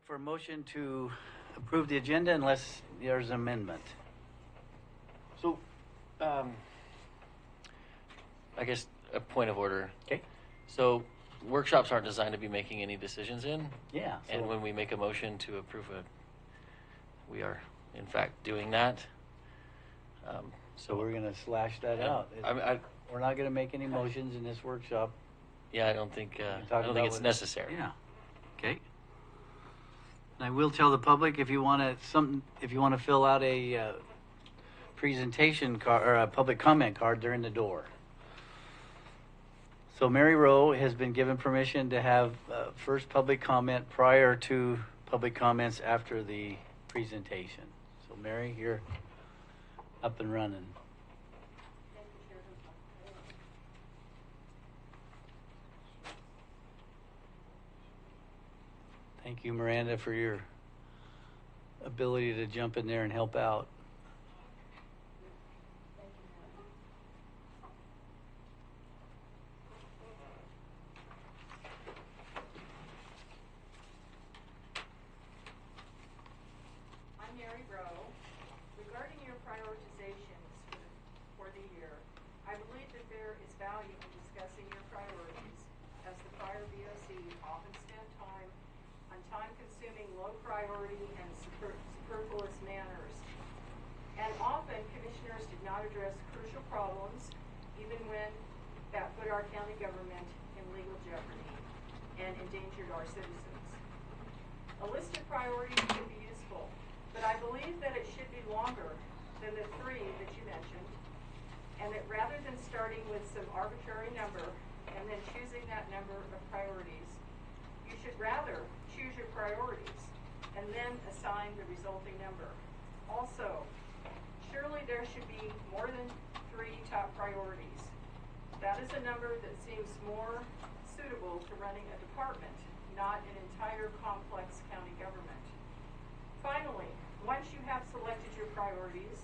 for a motion to approve the agenda unless there's an amendment. So, I guess a point of order. Okay? So, workshops aren't designed to be making any decisions in. Yeah. And when we make a motion to approve we are in fact doing that. So we're going to slash that out. We're not going to make any motions in this workshop. Yeah, I don't think talk about it's necessary. Yeah. Okay. And I will tell the public if you want to fill out a presentation card or a public comment card, they're in the door. So Mary Rowe has been given permission to have first public comment prior to public comments after the presentation. So Mary, you're up and running. Thank you, Miranda, for your ability to jump in there and help out. I'm Mary Rowe. Regarding your prioritizations for the year, I believe that there is value in discussing your priorities, as the prior VOC often spent time on time-consuming, low-priority, and superfluous manners. And often, commissioners did not address crucial problems, even when that put our county government in legal jeopardy and endangered our citizens. A list of priorities can be useful, but I believe that it should be longer than the 3 that you mentioned, and that rather than starting with some arbitrary number and then choosing that number of priorities, you should rather choose your priorities and then assign the resulting number. Also, surely there should be more than 3 top priorities. That is a number that seems more suitable to running a department, not an entire complex county government. Finally, once you have selected your priorities,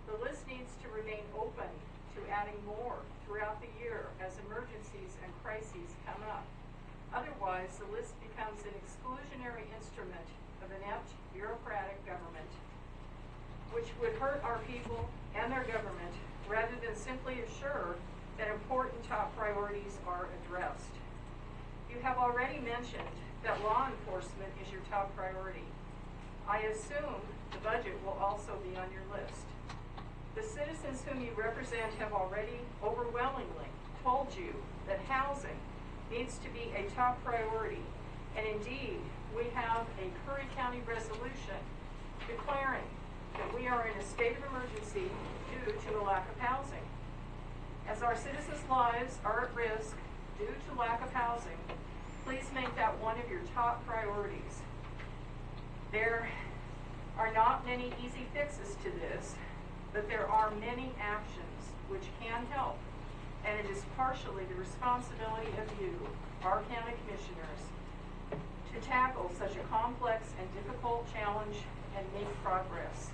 the list needs to remain open to adding more throughout the year as emergencies and crises come up. Otherwise, the list becomes an exclusionary instrument of inept, bureaucratic government, which would hurt our people and their government rather than simply assure that important top priorities are addressed. You have already mentioned that law enforcement is your top priority. I assume the budget will also be on your list. The citizens whom you represent have already overwhelmingly told you that housing needs to be a top priority, and indeed, we have a Curry County resolution declaring that we are in a state of emergency due to a lack of housing. As our citizens' lives are at risk due to lack of housing, please make that one of your top priorities. There are not many easy fixes to this, but there are many actions which can help, and it is partially the responsibility of you, our county commissioners, to tackle such a complex and difficult challenge and make progress.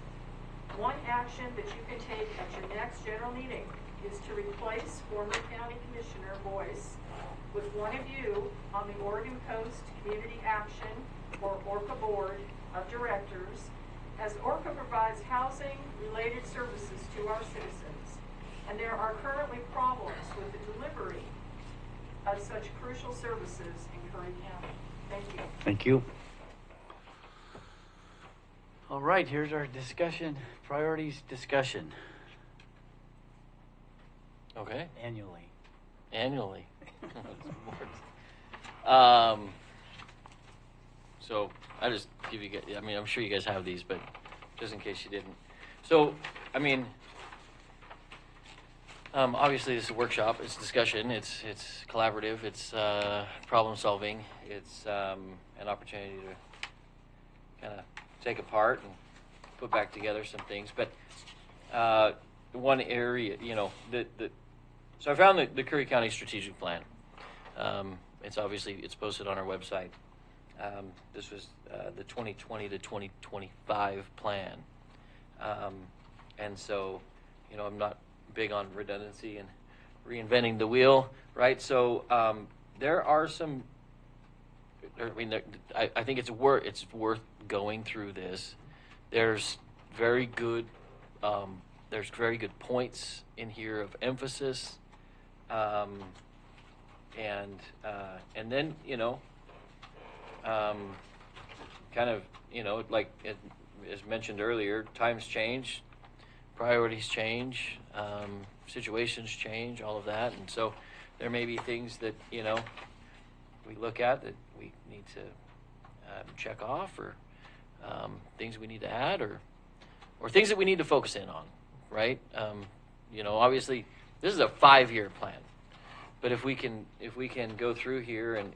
One action that you can take at your next general meeting is to replace former County Commissioner Boyce with one of you on the Oregon Coast Community Action, or ORCA Board of Directors, as ORCA provides housing-related services to our citizens, and there are currently problems with the delivery of such crucial services in Curry County. Thank you. Thank you. All right, here's our discussion, priorities discussion Okay. annually. Annually. So I just give you guys, I mean, I'm sure you guys have these, but just in case you didn't. So, I mean, obviously this is a workshop, it's discussion, it's collaborative, it's problem solving, it's an opportunity to kind of take apart and put back together some things. But one area, you know, so I found the Curry County Strategic Plan. It's posted on our website. This was the 2020 to 2025 plan. And so, you know, I'm not big on redundancy and reinventing the wheel, right? So there are some I mean, I think it's worth going through this. There's very good points in here of emphasis, and then kind of like as mentioned earlier, times change, priorities change, situations change, all of that, and so there may be things that we look at that we need to check off, or things we need to add, or things that we need to focus in on, right? Obviously, this is a 5-year plan, but if we can go through here and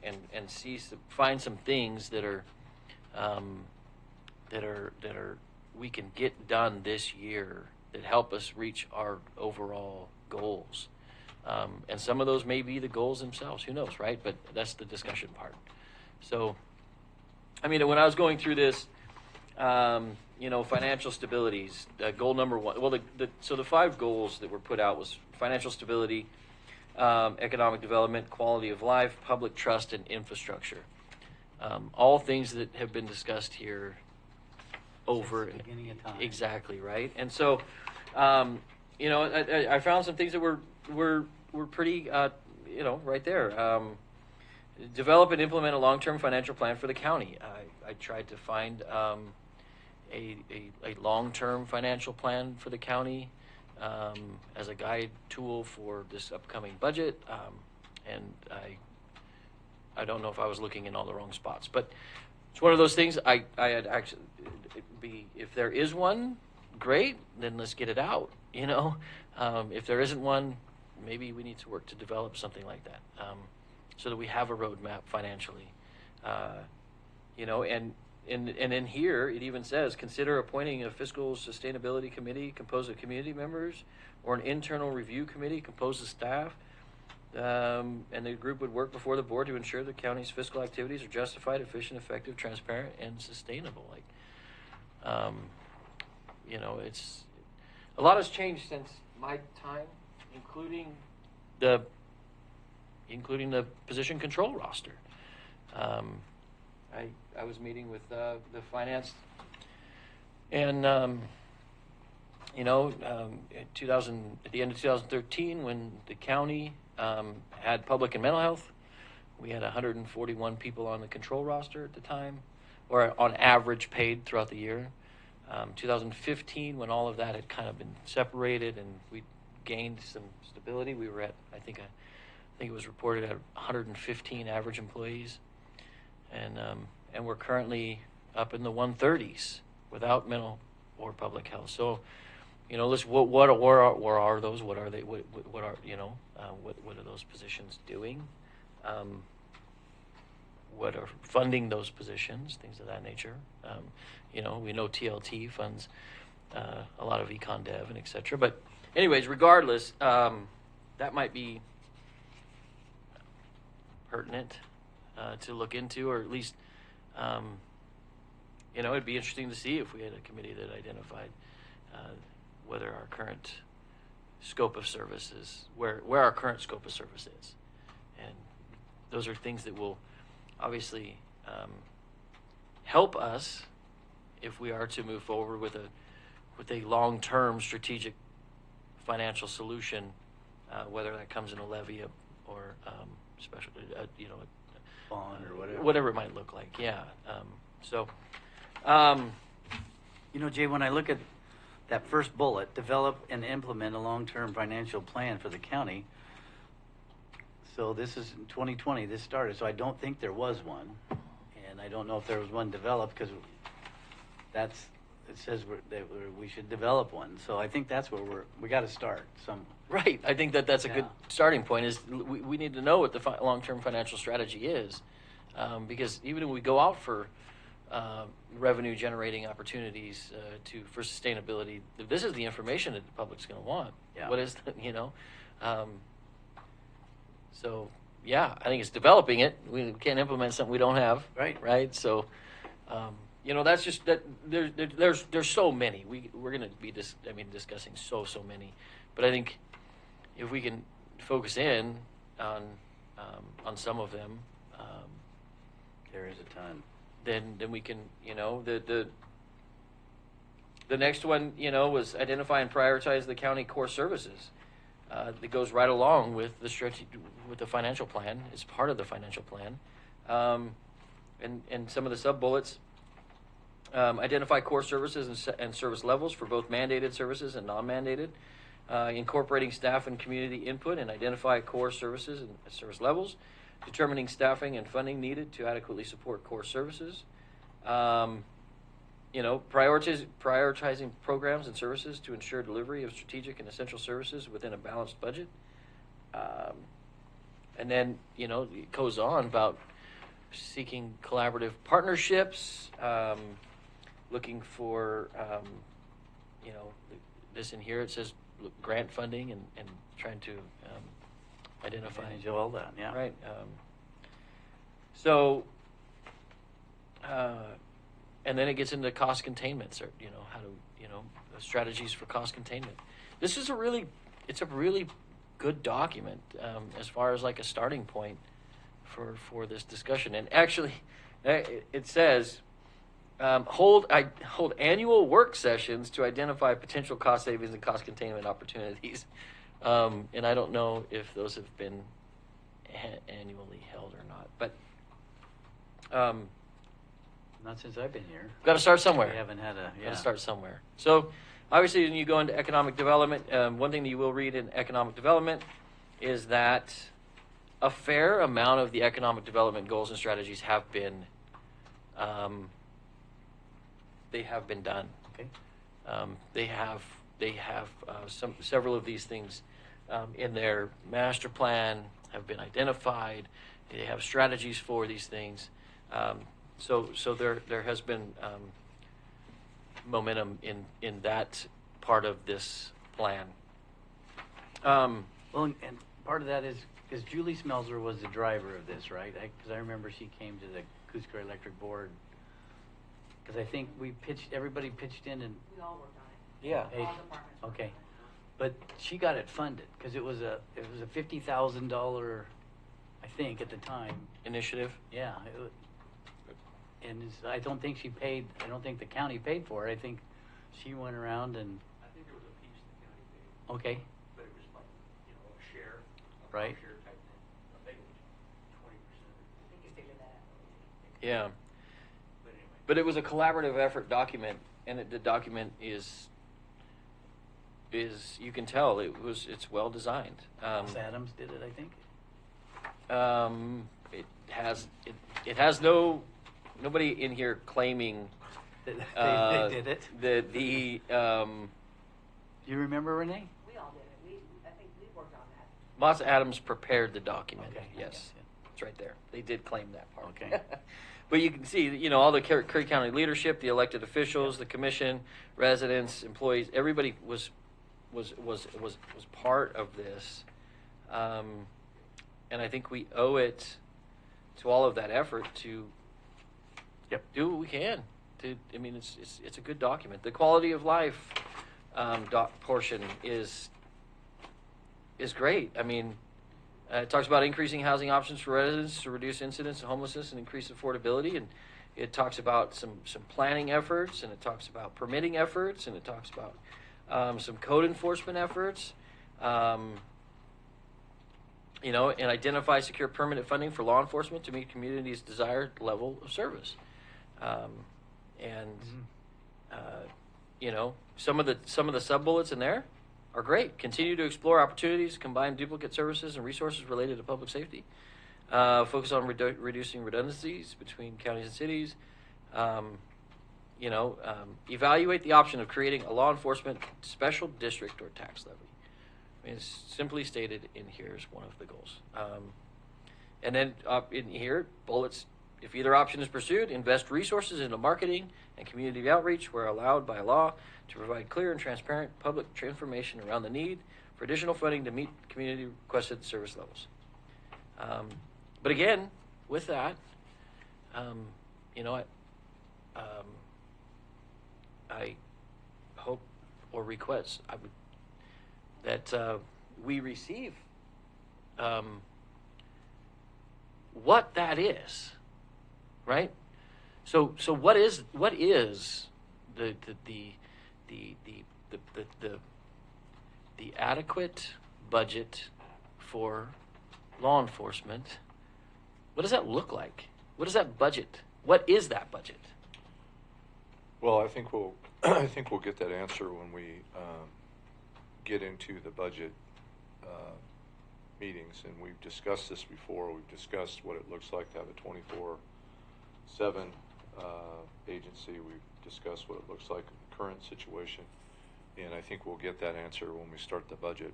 find some things that are we can get done this year that help us reach our overall goals. And some of those may be the goals themselves. Who knows, right? But that's the discussion part. So, I mean, when I was going through this, financial stabilities, goal number 1. Well, so the 5 goals that were put out was financial stability, economic development, quality of life, public trust, and infrastructure. All things that have been discussed here over Since the beginning of time. Exactly, right? And so, I found some things that were pretty, right there. Develop and implement a long-term financial plan for the county. I tried to find a long-term financial plan for the county as a guide tool for this upcoming budget, and I don't know if I was looking in all the wrong spots, but it's one of those things. I had actually if there is one, great, then let's get it out. If there isn't one, maybe we need to work to develop something like that, so that we have a roadmap financially. And in here it even says, consider appointing a fiscal sustainability committee composed of community members, or an internal review committee composed of staff. And the group would work before the board to ensure the county's fiscal activities are justified, efficient, effective, transparent, and sustainable. It's a lot has changed since my time, including the position control roster. I was meeting with the finance, and at the end of 2013, when the county had public and mental health, we had 141 people on the control roster at the time, or on average paid throughout the year. 2015, when all of that had kind of been separated and we gained some stability, we were at I think it was reported at 115 average employees, and we're currently up in the 130s without mental or public health. So, let's what are those? What are they? What are what are those positions doing? What are funding those positions? Things of that nature. We know TLT funds a lot of econ dev and etc. But anyways, regardless, that might be pertinent to look into, or at least it'd be interesting to see if we had a committee that identified whether our current scope of service is where our current scope of service is, and those are things that will obviously help us if we are to move forward with a long-term strategic financial solution, whether that comes in a levy or special, Bond or whatever. Whatever it might look like. Yeah. Jay, when I look at that first bullet, develop and implement a long-term financial plan for the county. So this is in 2020, this started, so I don't think there was one. And I don't know if there was one developed, because it says we should develop one. So I think that's where we got to start some. Right. I think that's a good Yeah. starting point. Is we need to know what the long-term financial strategy is, because even when we go out for revenue-generating opportunities for sustainability, this is the information that the public's going to want. Yeah. What is So yeah, I think it's developing it. We can't implement something we don't have. Right. Right. So. That's just that. There's so many. We're going to be discussing so many, but I think if we can focus in on some of them, There is a ton. then we can, you know, the next one, you know, was identify and prioritize the county core services. That goes right along with with the financial plan. It's part of the financial plan, and some of the sub bullets. Identify core services and service levels for both mandated services and non-mandated. Incorporating staff and community input and identify core services and service levels. Determining staffing and funding needed to adequately support core services. You know, prioritizing programs and services to ensure delivery of strategic and essential services within a balanced budget. And then, you know, it goes on about seeking collaborative partnerships, looking for, you know, this in here, it says grant funding and trying to identify. Advantage of all that, yeah. Right. And then it gets into cost containment, or, you know, how to, you know, strategies for cost containment. This is it's a really good document as far as like a starting point for this discussion. And actually, it says, hold annual work sessions to identify potential cost savings and cost containment opportunities. And I don't know if those have been annually held or not, but Not since I've been here. got to start somewhere. We haven't had a, yeah. Got to start somewhere. So, obviously, when you go into economic development, one thing that you will read in economic development is that a fair amount of the economic development goals and strategies have been, they have been done. Okay. They have several of these things in their master plan have been identified. They have strategies for these things. So there has been momentum in that part of this plan. Well, and part of that is because Julie Smelzer was the driver of this, right? Because I remember she came to the Cusco Electric Board. Because I think everybody pitched in and. We all worked on it. Yeah. Hey, All departments worked okay. on it. But she got it funded because it was a $50,000, I think at the time. Initiative. Yeah. I don't think she paid. I don't think the county paid for it. I think she went around and. I think there was a piece the county paid, Okay. but it was like, you know, a share, a Right. share type thing. I think it was 20%. I think you figured that out. Yeah. But anyway. But it was a collaborative effort document, and the document is you can tell it's well designed. Ross Adams did it, I think. It has nobody in here claiming They did it. the Do you remember, Renee? We all did it. I think we worked on that. Moss Adams prepared the document. Okay. Yes, it's right there. They did claim that part. Okay. But you can see, you know, all the Curry County leadership, the elected officials, the commission, residents, employees, everybody was part of this, and I think we owe it to all of that effort to do what we can. I mean, it's a good document. The quality of life portion is great. I mean, it talks about increasing housing options for residents to reduce incidence of homelessness and increase affordability, and it talks about some planning efforts, and it talks about permitting efforts, and it talks about some code enforcement efforts, you know, and identify secure permanent funding for law enforcement to meet communities' desired level of service. You know, some of the sub bullets in there are great. Continue to explore opportunities, combine duplicate services and resources related to public safety. Focus on reducing redundancies between counties and cities. You know, evaluate the option of creating a law enforcement special district or tax levy. I mean, it's simply stated in here as one of the goals. And then in here, bullets, if either option is pursued, invest resources into marketing and community outreach where allowed by law to provide clear and transparent public information around the need for additional funding to meet community requested service levels. But again, with that, you know, I hope or request that we receive what that is. right? So what is the the adequate budget for law enforcement? What does that look like? What is that budget? What is that budget? Well, I think we'll I think we'll get that answer when we get into the budget meetings, and we've discussed this before. We've discussed what it looks like to have a 24/7 agency. We've discussed what it looks like in the current situation, and I think we'll get that answer when we start the budget.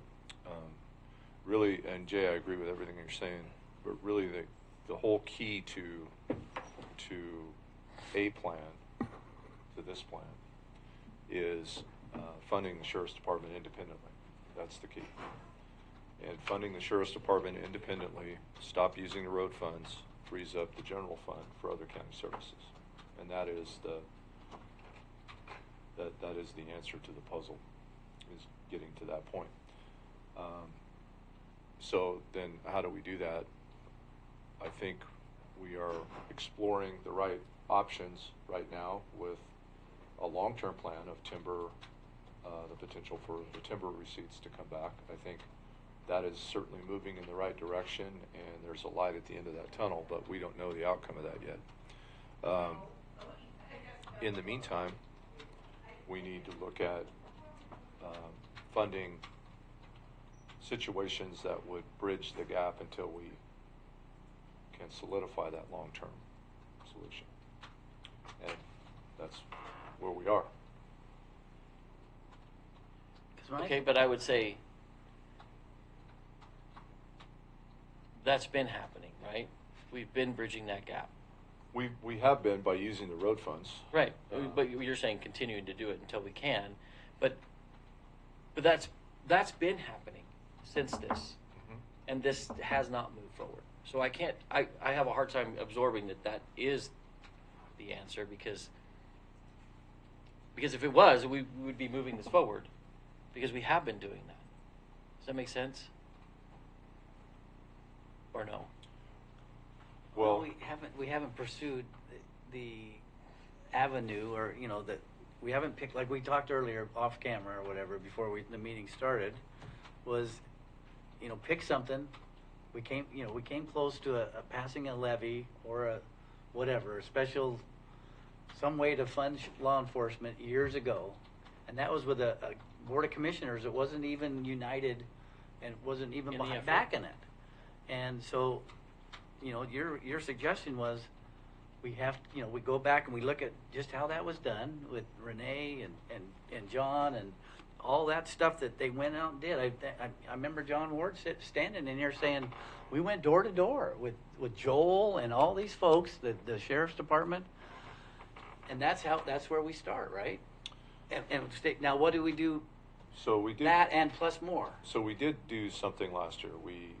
Really, and Jay, I agree with everything you're saying, but really the whole key to a plan, to this plan, is funding the Sheriff's Department independently. That's the key. And funding the Sheriff's Department independently, stop using the road funds, frees up the general fund for other county services. And that is that is the answer to the puzzle, is getting to that point. So then how do we do that? I think we are exploring the right options right now with a long-term plan of timber, the potential for the timber receipts to come back. I think that is certainly moving in the right direction, and there's a light at the end of that tunnel, but we don't know the outcome of that yet. In the meantime, we need to look at funding situations that would bridge the gap until we can solidify that long-term solution. And that's where we are. 'Cause when I- Okay, but I would say that's been happening, right? We've been bridging that gap. We have been by using the road funds. Right, but you're saying continuing to do it until we can, but that's been happening since this, and this has not moved forward. So I have a hard time absorbing that is the answer, because if it was, we would be moving this forward, because we have been doing that. Does that make sense? Or no? Well, we haven't pursued the avenue, or that we haven't picked, like we talked earlier off camera or whatever before the meeting started, was pick something. We came close to a passing a levy or a whatever, a special, some way to fund law enforcement years ago, and that was with a board of commissioners. It wasn't even united, and wasn't even In the effort. backing it. And so, your suggestion was we have, we go back and we look at just how that was done with Renee and John and all that stuff that they went out and did. I remember John Ward standing in here saying, we went door to door with Joel and all these folks, the sheriff's department, and that's where we start, right? Now, what do we do? so we did That and plus more. So we did do something last year. We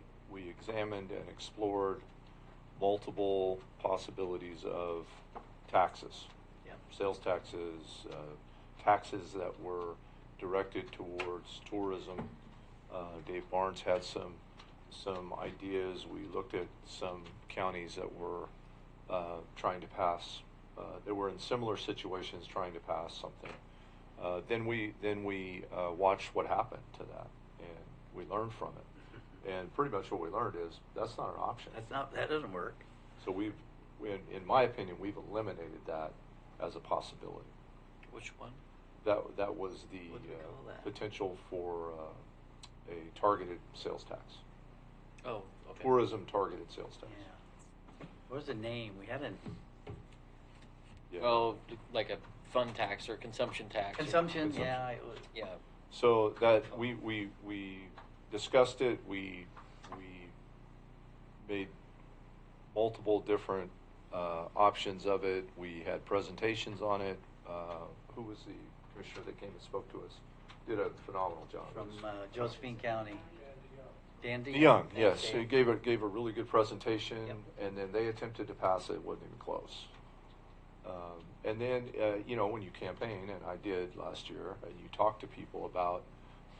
examined and explored multiple possibilities of taxes, Yeah. sales taxes, taxes that were directed towards tourism. Dave Barnes had some ideas. We looked at some counties that were trying to pass. They were in similar situations trying to pass something. Then we watched what happened to that, and we learned from it. And pretty much what we learned is that's not an option. That doesn't work. So in my opinion, we've eliminated that as a possibility. Which one? That was the What do we call that? potential for a targeted sales tax, Oh, okay. tourism targeted sales tax. Yeah. What was the name? We had a Yeah. Oh, like a fund tax or consumption tax. consumption. Consumption. Yeah. It was, Yeah. So that we discussed it. We made multiple different options of it. We had presentations on it. Who was the commissioner that came and spoke to us? Did a phenomenal job. from Josephine County. Dan DeYoung, DeYoung. yes, Okay. he gave a really good presentation, Yep. and then they attempted to pass it. It wasn't even close. And then when you campaign, and I did last year, and you talk to people about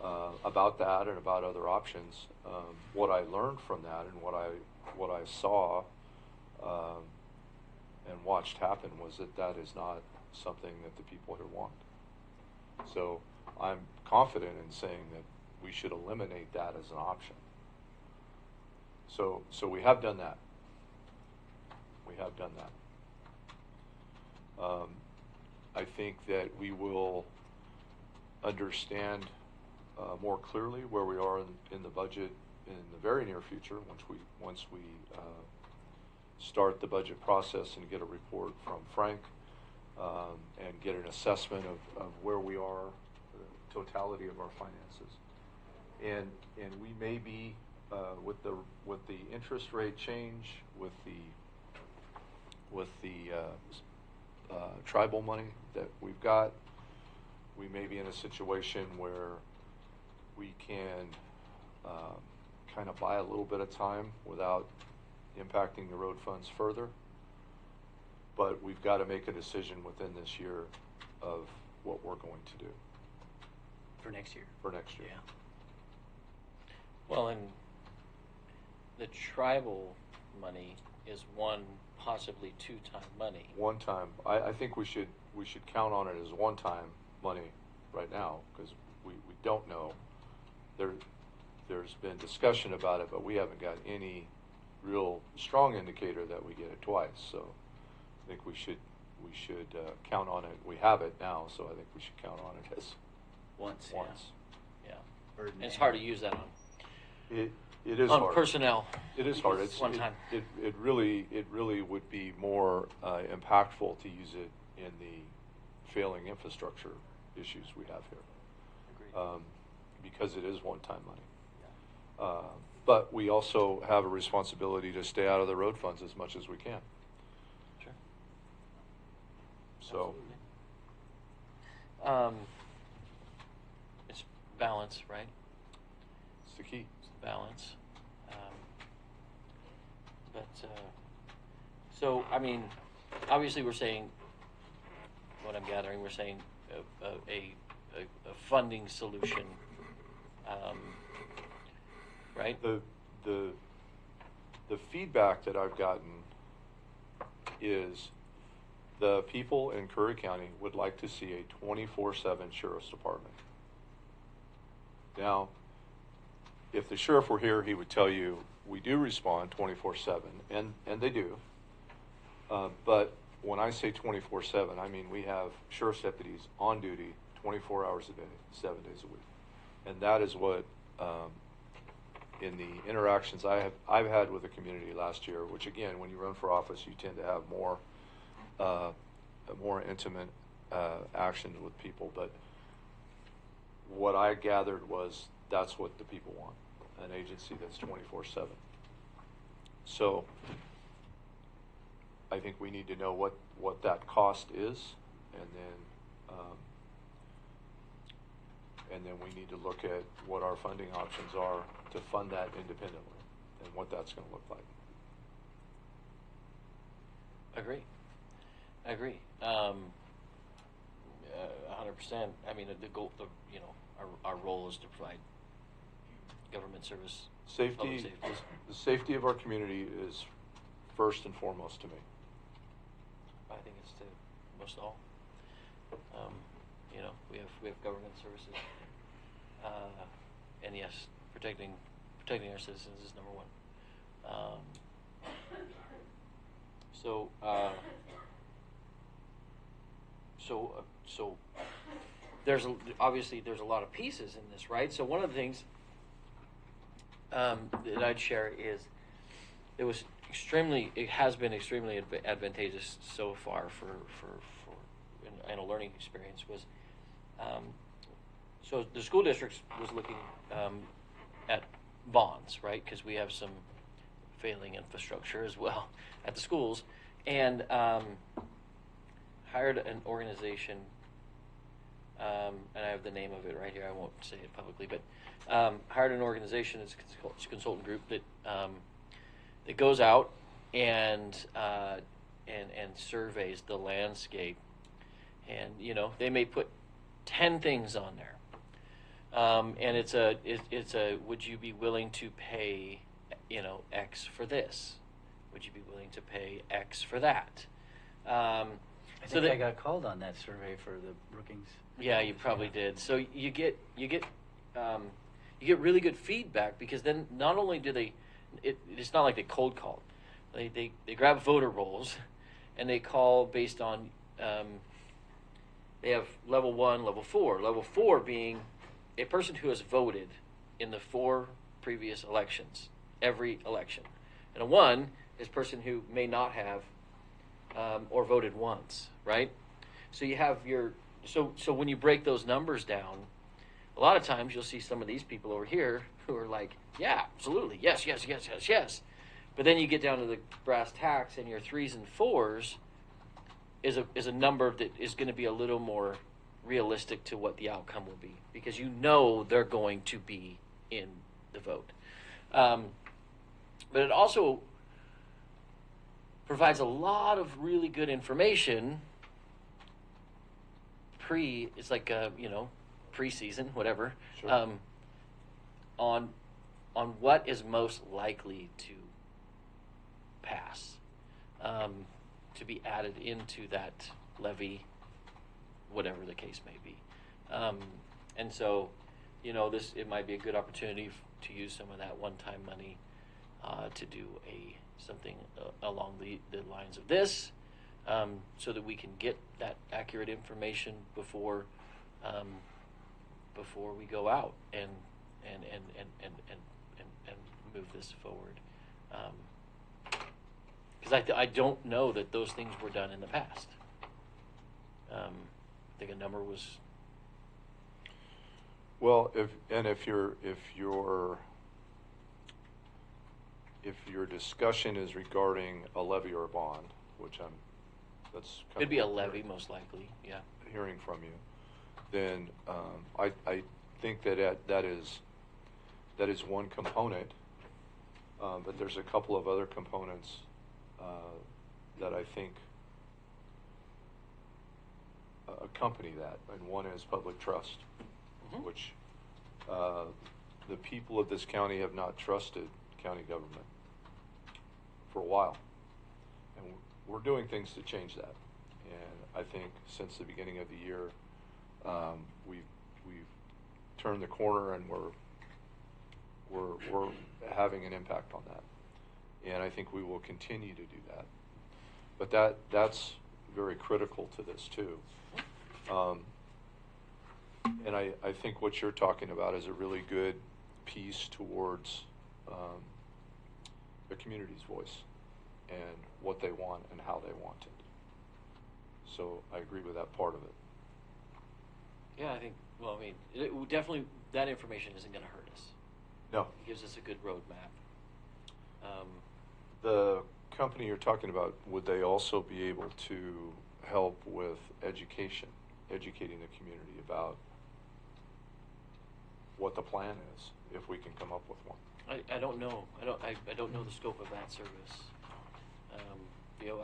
that and about other options. What I learned from that and what I saw, and watched happen was that that is not something that the people here want. So I'm confident in saying that we should eliminate that as an option. So we have done that. We have done that. I think that we will understand more clearly where we are in the budget in the very near future once we start the budget process and get a report from Frank and get an assessment of where we are, the totality of our finances, and we may be with the interest rate change, with the tribal money that we've got, we may be in a situation where we can kind of buy a little bit of time without impacting the road funds further. But we've got to make a decision within this year of what we're going to do For next year. for next year. Yeah. Well, and the tribal money is one, possibly two-time money. One time, I think we should count on it as one-time money right now, because we don't know. There's been discussion about it, but we haven't got any real strong indicator that we get it twice. So I think we should count on it. We have it now, so I think we should count on it as Once. Yeah. Burden And it's and- hard to use that on It is on hard. personnel. It is hard. It's one time. It really would be more impactful to use it in the failing infrastructure issues we have here, Agreed. because it is one-time money. But we also have a responsibility to stay out of the road funds as much as we can. Sure. So, Absolutely. It's balance, right? it's the key. It's the balance. So, I mean, obviously we're saying, what I'm gathering, we're saying a funding solution, right? The feedback that I've gotten is the people in Curry County would like to see a 24/7 sheriff's department. Now, if the sheriff were here, he would tell you we do respond 24/7, and they do. But when I say 24/7, I mean we have sheriff's deputies on duty 24 hours a day, 7 days a week, and that is what in the interactions I've had with the community last year. Which again, when you run for office, you tend to have more intimate actions with people. But what I gathered was that's what the people want, an agency that's 24/7. So I think we need to know what that cost is, and then we need to look at what our funding options are to fund that independently and what that's going to look like. Agree. 100%. I mean, the goal, our role is to provide government service. Public Safety, the safety of our community is first and foremost to me. I think it's to most all. We have government services, and yes, protecting our citizens is number one. So obviously there's a lot of pieces in this, right? So one of the things that I'd share is it has been extremely advantageous so far for in a learning experience was, so the school district was looking at bonds, right? Because we have some failing infrastructure as well at the schools, and hired an organization, and I have the name of it right here. I won't say it publicly, but hired an organization as a consultant group that goes out and surveys the landscape, and they may put 10 things on there, and it's a would you be willing to pay X for this? Would you be willing to pay X for that? I So think that, I got called on that survey for the Brookings. yeah, you probably did. So you get really good feedback, because then not only do it's not like they cold called. They grab voter rolls, and they call based on, they have level 1, level 4. Level 4 being a person who has voted in the 4 previous elections, every election. And a 1 is a person who may not have, or voted once, right? So you have so when you break those numbers down, a lot of times you'll see some of these people over here who are like, yeah, absolutely, yes, yes, yes, yes, yes. But then you get down to the brass tacks, and your 3s and 4s is a number that is going to be a little more realistic to what the outcome will be, because you know they're going to be in the vote. But it also provides a lot of really good information it's like preseason, whatever, Sure. on what is most likely to pass, to be added into that levy, whatever the case may be. And so, it might be a good opportunity to use some of that one-time money to do something along the lines of this, so that we can get that accurate information before we go out and move this forward. Because I don't know that those things were done in the past. I think a number was. Well, if your discussion is regarding a levy or a bond, which that's kind It'd be a of what levy, we're most likely. Yeah. hearing from you, then I think that is one component, but there's a couple of other components that I think accompany that, and one is public trust, Mhm. which the people of this county have not trusted county government for a while, and we're doing things to change that. And I think since the beginning of the year, we've turned the corner, and we're having an impact on that. And I think we will continue to do that. But that's very critical to this too. And I think what you're talking about is a really good piece towards the community's voice and what they want and how they want it. So I agree with that part of it. Yeah, I think. Well, I mean, definitely that information isn't going to hurt us. No. It gives us a good roadmap. The company you're talking about, would they also be able to help with educating the community about what the plan is, if we can come up with one? I don't know. I don't know the scope of that service.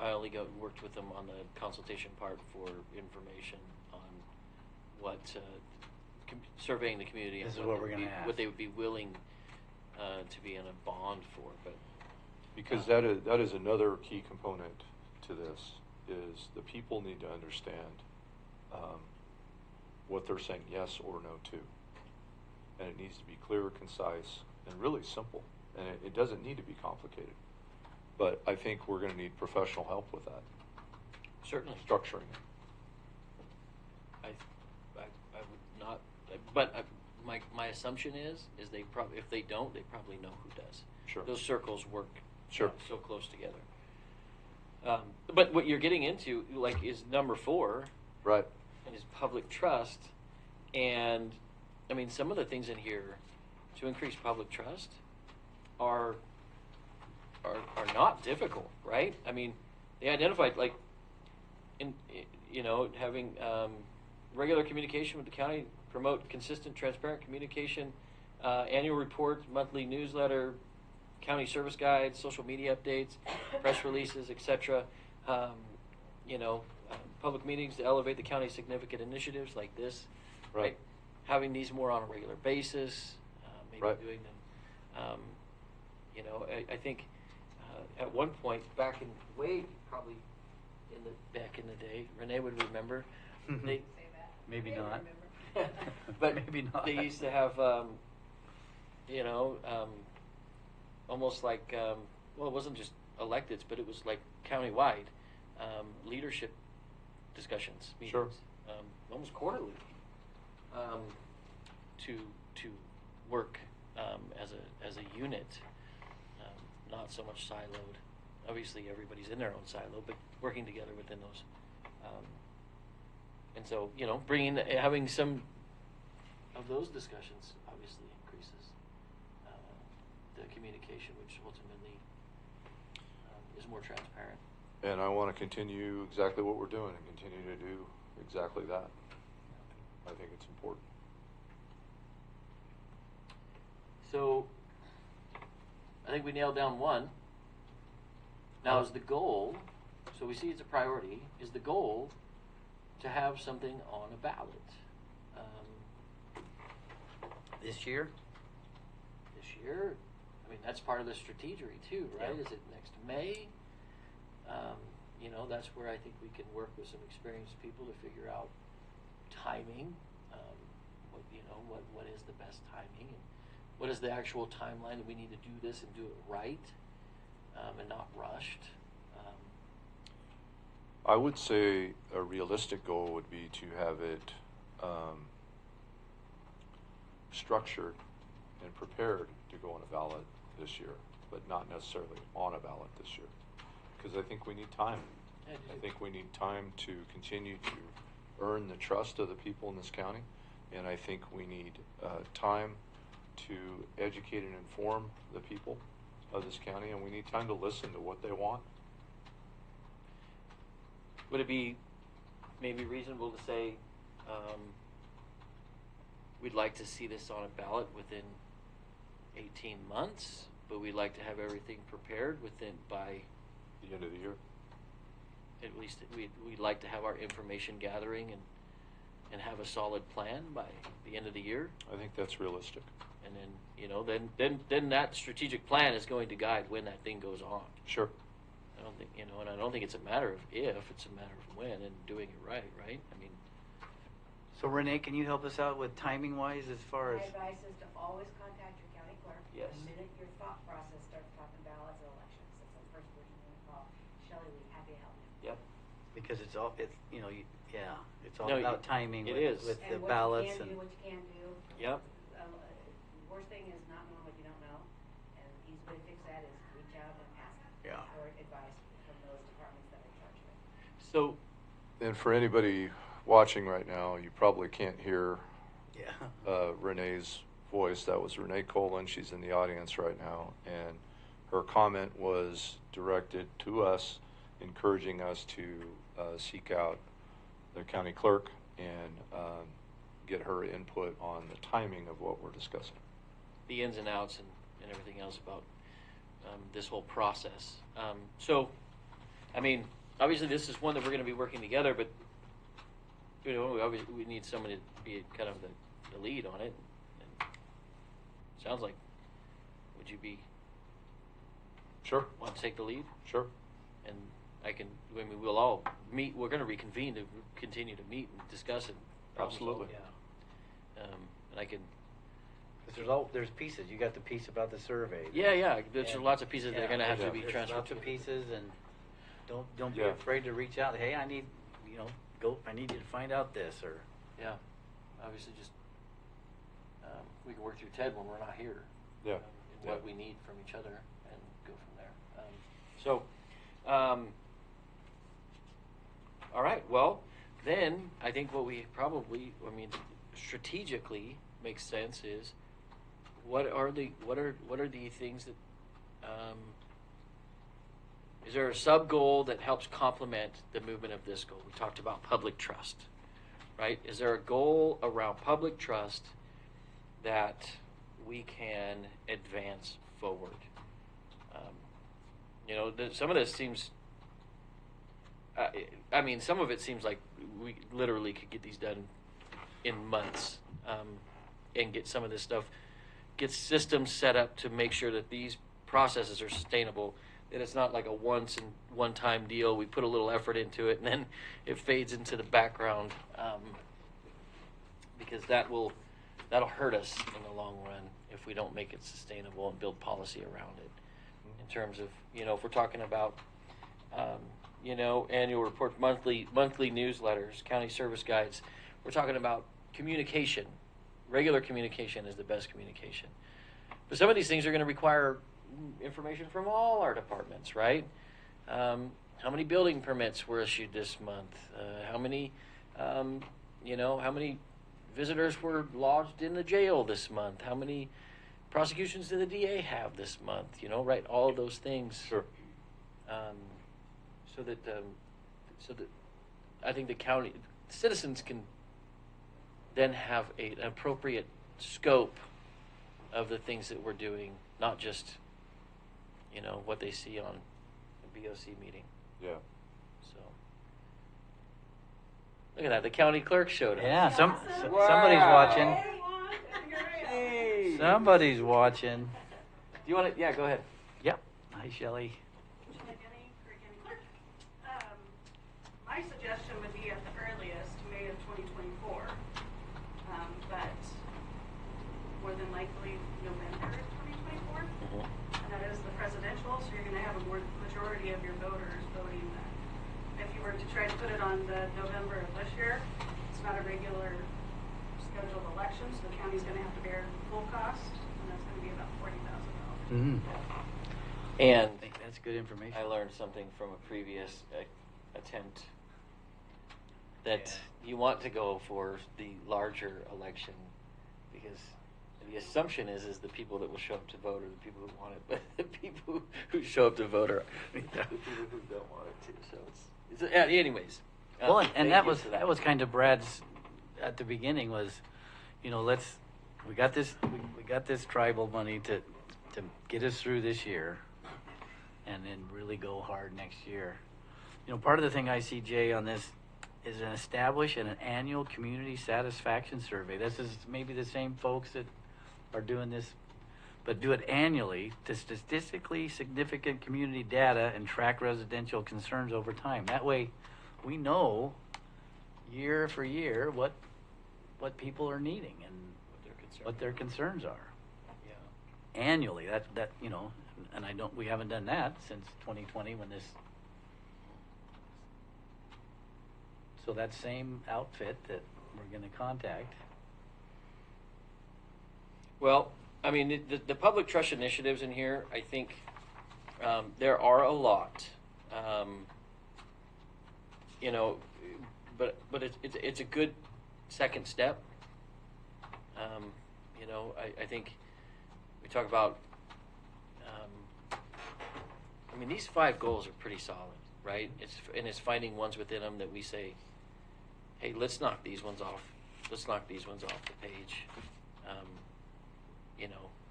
I only worked with them on the consultation part for information on what surveying the community This and is what we're gonna ask. what they would be willing to be in a bond for. But Because that is another key component to this, is the people need to understand what they're saying yes or no to. And it needs to be clear, concise, and really simple. And it doesn't need to be complicated. But I think we're going to need professional help with that, certainly, structuring it. I would not. But my assumption is they probably, if they don't, they probably know who does. Sure. Those circles work. Sure. So close together. But what you're getting into, like, is number 4. Right. Is public trust. And I mean, some of the things in here to increase public trust are not difficult, right? I mean, they identified, like, having regular communication with the county, promote consistent, transparent communication, annual reports, monthly newsletter, county service guides, social media updates, press releases, etc. Public meetings to elevate the county's significant initiatives like this. Right. Having these more on a regular basis, maybe Right. doing them. I think at one point back in probably back in the day. Renee would remember. They, Maybe not. but Maybe not. they used to have, you know, almost like, well, it wasn't just electeds, but it was like countywide leadership discussions, meetings, Sure. almost quarterly, to work as a unit, not so much siloed. Obviously, everybody's in their own silo, but working together within those. And so, you know, having some of those discussions obviously increases the communication, which ultimately is more transparent. And I want to continue exactly what we're doing and continue to do exactly that. I think it's important. So, I think we nailed down one. Now, is the goal, so we see it's a priority, is the goal to have something on a ballot This year? this year? I mean, that's part of the strategery too, right? Yeah. Is it next May? You know, that's where I think we can work with some experienced people to figure out timing. What is the best timing, and what is the actual timeline that we need to do this and do it right, and not rushed. I would say a realistic goal would be to have it structured and prepared to go on a ballot this year, but not necessarily on a ballot this year. Because I think we need time. Yeah, I think we need time to continue to earn the trust of the people in this county. And I think we need time to educate and inform the people of this county. And we need time to listen to what they want. Would it be maybe reasonable to say we'd like to see this on a ballot within 18 months, but we'd like to have everything prepared by The end of the year. at least we'd like to have our information gathering and have a solid plan by the end of the year, I think that's realistic. and then then that strategic plan is going to guide when that thing goes on. Sure. I don't think and I don't think it's a matter of if, it's a matter of when and doing it right. I mean, So Renee, can you help us out with timing wise as far My as? advice is to always contact your county clerk. Yes. The minute your thought process starts talking ballots or elections, that's the first person you're gonna call. Shelley, we'd be happy to help you. yep. Because it's all, it's it's all No, about timing it with, is. with the And ballots what you can and. do, what you can't do. Yep. Worst thing is not knowing what you don't know, and the easy way to fix that is reach out and ask Yeah. for advice from those departments that are in charge of it. So, And for anybody watching right now, you probably can't hear Yeah. Renee's voice. That was Renee Colin. She's in the audience right now. And her comment was directed to us, encouraging us to seek out the county clerk and get her input on the timing of what we're discussing. the ins and outs and everything else about this whole process. So, I mean, obviously this is one that we're going to be working together, but we need someone to be kind of the lead on it. And sounds like, would you be Sure. want to take the lead? Sure. And we'll all meet. We're going to reconvene to continue to meet and discuss it. problem solve. Absolutely. Yeah. And I can. 'Cause there's pieces. You got the piece about the survey. Yeah. There's And- lots of pieces that are going to have Yeah. to be There's transferred lots to of me. pieces, and don't be Yeah. afraid to reach out. Hey, I need, I need you to find out this, or. Yeah, obviously, just we can work through Ted when we're not here. Yeah. And Yeah. what we need from each other, and go from there. All right. Well, then I think what we probably, strategically makes sense is what are the things that is there a sub goal that helps complement the movement of this goal? We talked about public trust, right? Is there a goal around public trust that we can advance forward? Some of this seems. Some of it seems like we literally could get these done in months, and get some of this stuff, get systems set up to make sure that these processes are sustainable. that it's not like a one-time deal. We put a little effort into it, and then it fades into the background, because that'll hurt us in the long run if we don't make it sustainable and build policy around it. In terms of, if we're talking about, annual reports, monthly newsletters, county service guides, we're talking about communication. Regular communication is the best communication. But some of these things are going to require information from all our departments, right? How many building permits were issued this month? How many visitors were lodged in the jail this month? How many prosecutions did the DA have this month? Right? All of those things. Sure. So that I think the county citizens can then have an appropriate scope of the things that we're doing, not just what they see on the BOC meeting. Yeah. So look at that, the county clerk showed up. Yeah, somebody's Wow. watching. Hey. Somebody's watching. Do you want to? Yeah, go ahead. Yep. Hi, Shelley. My suggestion would be at the earliest, May of 2024, but more than likely November of 2024. And that is the presidential, so you're going to have a majority of your voters voting that. If you were to try to put it on the November of this year, it's not a regular scheduled election, so the county's going to have to bear full cost, and that's going to be about $40,000. Mm-hmm. And I think that's good information. I learned something from a previous attempt that you want to go for the larger election, because the assumption is the people that will show up to vote are the people who want it, but the people who show up to vote are the people who don't want it to. So it's anyways. Well, and thank that you was for that was kind of Brad's at the beginning was, we got this tribal money to get us through this year, and then really go hard next year. Part of the thing I see, Jay, on this is establish an annual community satisfaction survey. This is maybe the same folks that are doing this, but do it annually to statistically significant community data and track residential concerns over time. That way, we know year for year what people are needing and what their concerns are. Yeah. Annually, and we haven't done that since 2020 when this. So that same outfit that we're going to contact. Well, I mean, the public trust initiatives in here, I think there are a lot, but it's a good second step. I think we talk about. These 5 goals are pretty solid, right? It's finding ones within them that we say, hey, let's knock these ones off. Let's knock these ones off the page.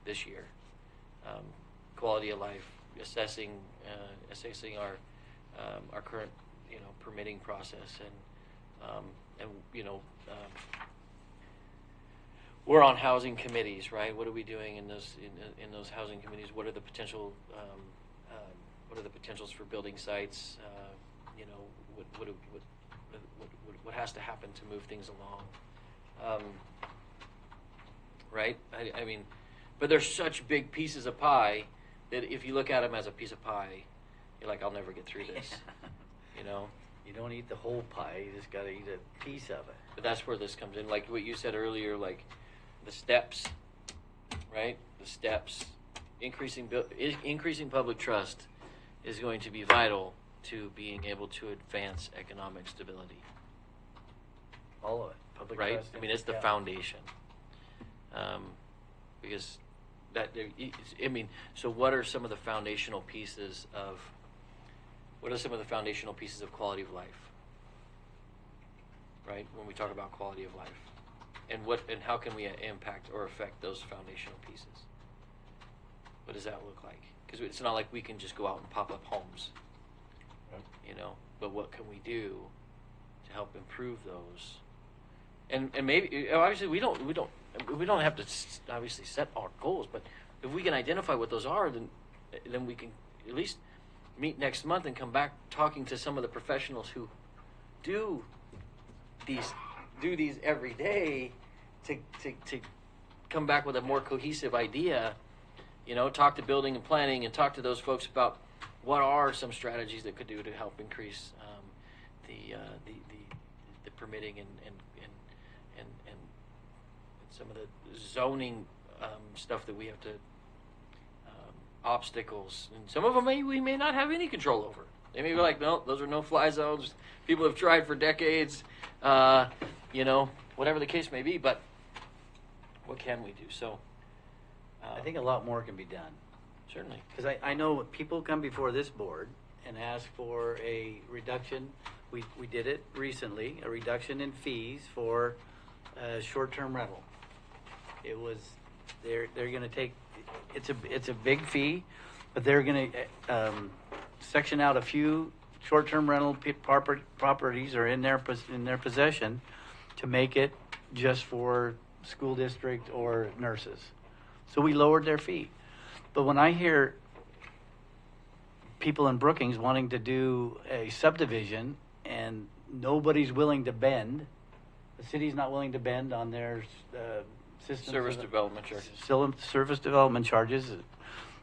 This year, quality of life, assessing our current, permitting process, and we're on housing committees, right? What are we doing in those housing committees? What are the potential? What are the potentials for building sites? What has to happen to move things along? Right? But they're such big pieces of pie that if you look at them as a piece of pie, you're like, I'll never get through this. You don't eat the whole pie, you just got to eat a piece of it. But that's where this comes in. Like what you said earlier, like the steps, right? The steps. Increasing public trust is going to be vital to being able to advance economic stability. All of it. Public Right? trust. It's the foundation. Because so what are some of the foundational pieces of quality of life? Right? When we talk about quality of life. And how can we impact or affect those foundational pieces? What does that look like? Because it's not like we can just go out and pop up homes. Right. But what can we do to help improve those? And maybe obviously we don't have to obviously set our goals, but if we can identify what those are, then we can at least meet next month and come back talking to some of the professionals who do these every day to come back with a more cohesive idea. You know, talk to building and planning and talk to those folks about what are some strategies that could do to help increase the permitting and some of the zoning stuff that we have to obstacles, and some of them we may not have any control over. They may be like, no, those are no-fly zones. People have tried for decades, you know, whatever the case may be. But what can we do? So, I think a lot more can be done. certainly. Because I know people come before this board and ask for a reduction. We did it recently, a reduction in fees for short-term rental. It was, they're going to take, it's a big fee, but they're going to section out a few short-term rental properties or in their possession to make it just for school district or nurses. So we lowered their fee. But when I hear people in Brookings wanting to do a subdivision and nobody's willing to bend, the city's not willing to bend on their system. Service development charges. Service development charges.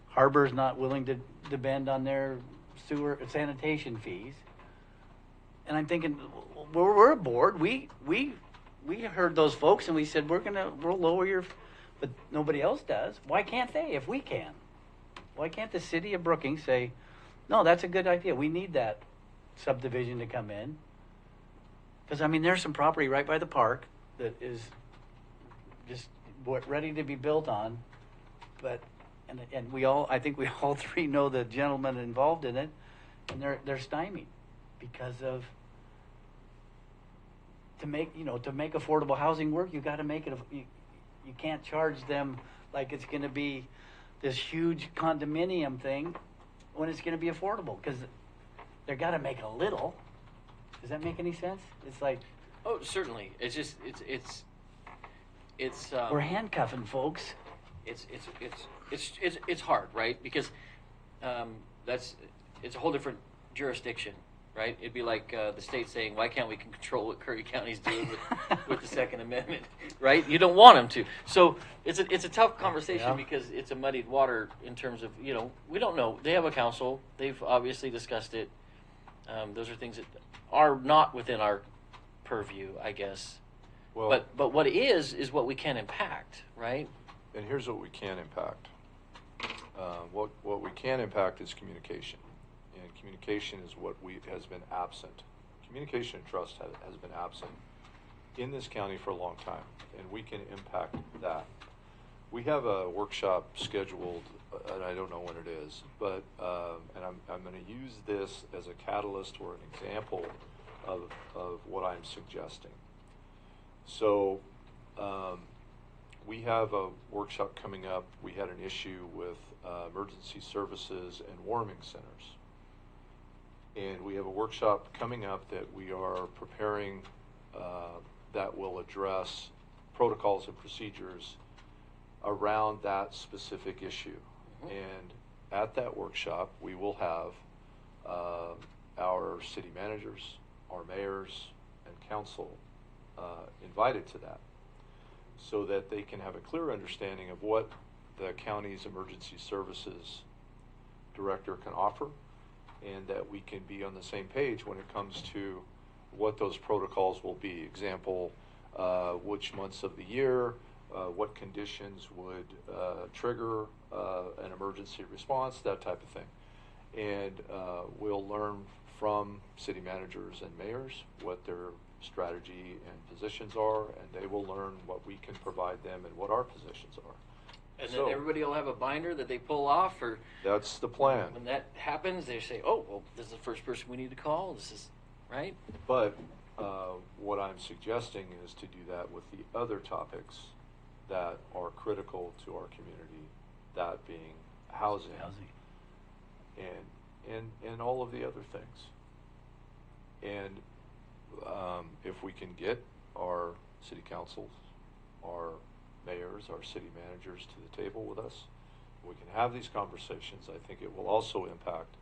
Harbor's not willing to bend on their sewer sanitation fees. And I'm thinking, we're a board. We heard those folks and we said, we'll lower your, but nobody else does. Why can't they if we can? Why can't the city of Brookings say, no, that's a good idea. We need that subdivision to come in. Because, I mean, there's some property right by the park that is just ready to be built on. But, and I think we all three know the gentleman involved in it, and they're stymied because of, to make affordable housing work, you got to make it, you can't charge them like it's going to be this huge condominium thing when it's going to be affordable, because they're got to make a little. Does that make any sense? It's like, Oh, certainly. It's just it's we're handcuffing folks. It's hard, right? Because it's a whole different jurisdiction, right? It'd be like the state saying, "Why can't we control what Curry County's doing with the Second Amendment?" Right? You don't want them to. So it's a tough conversation Yeah. because it's a muddied water in terms of, we don't know. They have a council. They've obviously discussed it. Those are things that are not within our purview, I guess. Well, But what is what we can impact, right? and here's what we can impact. What we can impact is communication, and communication is what has been absent. Communication and trust has been absent in this county for a long time, and we can impact that. We have a workshop scheduled, and I don't know when it is, but and I'm going to use this as a catalyst or an example of what I'm suggesting. So we have a workshop coming up. We had an issue with emergency services and warming centers. And we have a workshop coming up that we are preparing that will address protocols and procedures around that specific issue. Mhm. And at that workshop, we will have our city managers, our mayors, and council invited to that, so that they can have a clear understanding of what the county's emergency services director can offer, and that we can be on the same page when it comes to what those protocols will be. Example, which months of the year, what conditions would trigger an emergency response, that type of thing. And we'll learn from city managers and mayors what their strategy and positions are, and they will learn what we can provide them and what our positions are. And So, then everybody will have a binder that they pull off, or that's the plan. when that happens, they say, "Oh, well, this is the first person we need to call." This is right. But what I'm suggesting is to do that with the other topics that are critical to our community, that being housing, and all of the other things. And if we can get our city councils, our mayors, our city managers to the table with us, we can have these conversations. I think it will also impact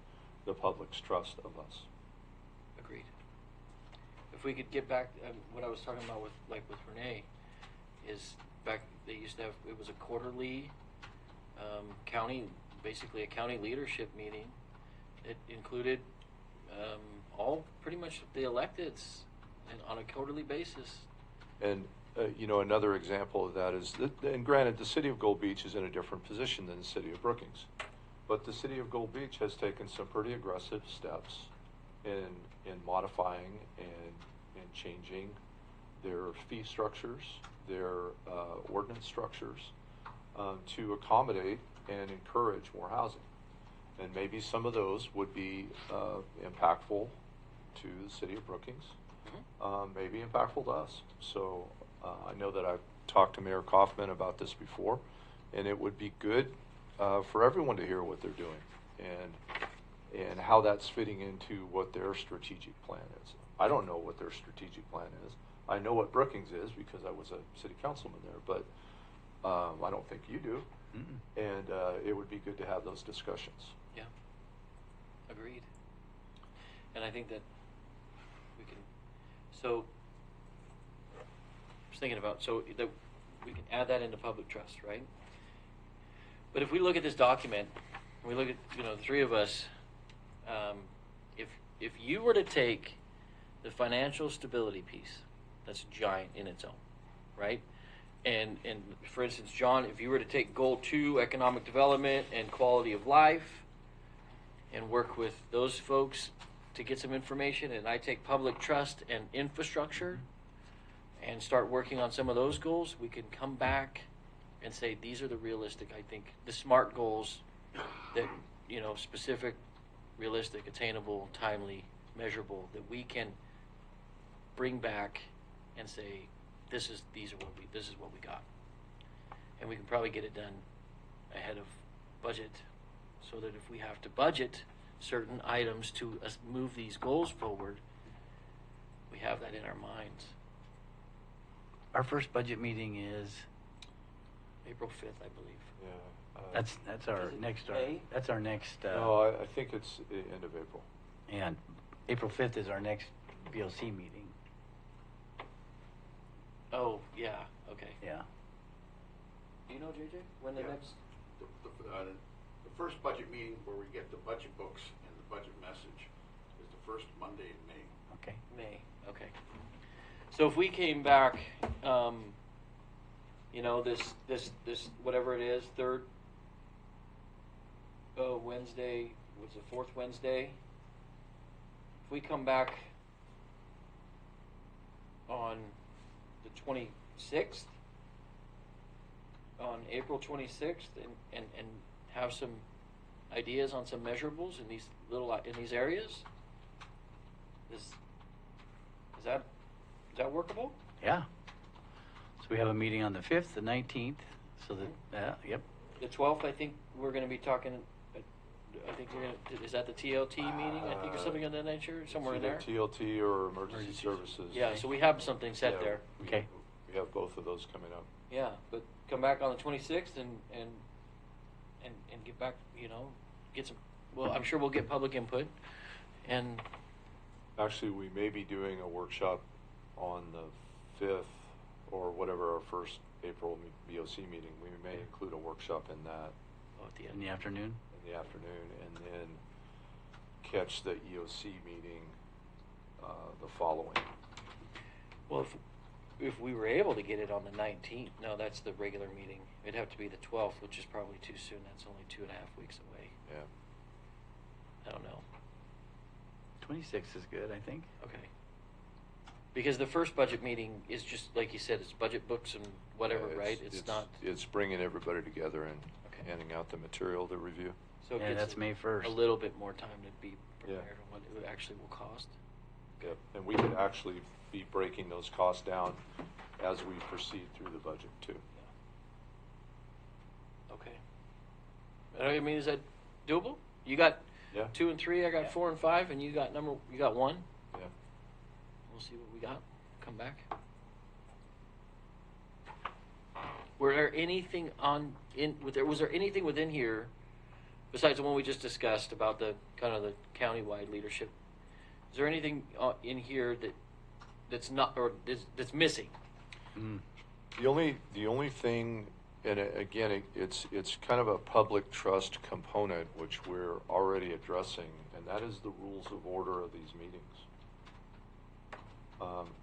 the public's trust of us. Agreed. If we could get back, what I was talking about with Renee, is back, they used to have, it was a quarterly county, basically a county leadership meeting. It included all, pretty much the electeds, and on a quarterly basis. And, you know, another example of that is that, and granted, the city of Gold Beach is in a different position than the city of Brookings. But the city of Gold Beach has taken some pretty aggressive steps in modifying and changing their fee structures, their ordinance structures, to accommodate and encourage more housing. And maybe some of those would be impactful to the city of Brookings, maybe impactful to us. So I know that I've talked to Mayor Kaufman about this before, and it would be good for everyone to hear what they're doing and how that's fitting into what their strategic plan is. I don't know what their strategic plan is. I know what Brookings is because I was a city councilman there, but I don't think you do. Mm-mm. And it would be good to have those discussions. Yeah. Agreed. And I think that we can, so, I was thinking about, so that we can add that into public trust, right? But if we look at this document, we look at, you know, the three of us, if you were to take the financial stability piece, that's giant in its own, right? And for instance, John, if you were to take goal 2, economic development and quality of life, and work with those folks to get some information, and I take public trust and infrastructure and start working on some of those goals, we can come back and say, these are the realistic, I think, the SMART goals that, you know, specific, realistic, attainable, timely, measurable, that we can bring back and say, this is what we got. And we can probably get it done ahead of budget, so that if we have to budget certain items to move these goals forward, we have that in our minds. Our first budget meeting is, April 5th, I believe. Yeah. that's our Is it next, May? that's our next, No, I think it's the end of April. and April 5th is our next VOC meeting. Oh, yeah, okay. Yeah. Do you know, JJ, when the Yeah. next? The first budget meeting where we get the budget books and the budget message is the first Monday in May. Okay. May, okay. So if we came back, you know, this, whatever it is, third, Wednesday, what's the fourth Wednesday? If we come back on the 26th, on April 26th, and have some ideas on some measurables in these areas, is that workable? Yeah. So we have a meeting on the 5th, the 19th, so that, yep. The 12th, I think we're going to be talking. I think we're going to. Is that the TLT meeting? I think, or something of that nature, somewhere in there. It's either TLT or emergency Emergency. services. Yeah, so we have something set Yeah, there. Okay. We have both of those coming up. Yeah, but come back on the 26th and get back. You know, get some. Well, I'm sure we'll get public input, and Actually, we may be doing a workshop on the 5th or whatever our first April BOC meeting. We may include a workshop in that at the In end. the afternoon. in the afternoon, and then catch the EOC meeting the following. Well, if we were able to get it on the 19th, no, that's the regular meeting. It'd have to be the 12th, which is probably too soon. That's only 2.5 weeks away. Yeah. I don't know. 26th is good, I think. Okay. Because the first budget meeting is just, like you said, it's budget books and whatever, Yeah, right? It's not, It's bringing everybody together and Okay. handing out the material to review. so it Yeah, gives that's May 1st. a little bit more time to be Yeah. prepared on what it actually will cost. Yep. And we could actually be breaking those costs down as we proceed through the budget too. Okay. I mean, is that doable? You got Yeah. 2 and 3, I got 4 and 5, and you got 1. Yeah. We'll see what we got. Come back. Was there anything within here besides the one we just discussed about the kind of the countywide leadership, is there anything in here that's not, or that's missing? The only thing, and again, it's kind of a public trust component which we're already addressing, and that is the rules of order of these meetings.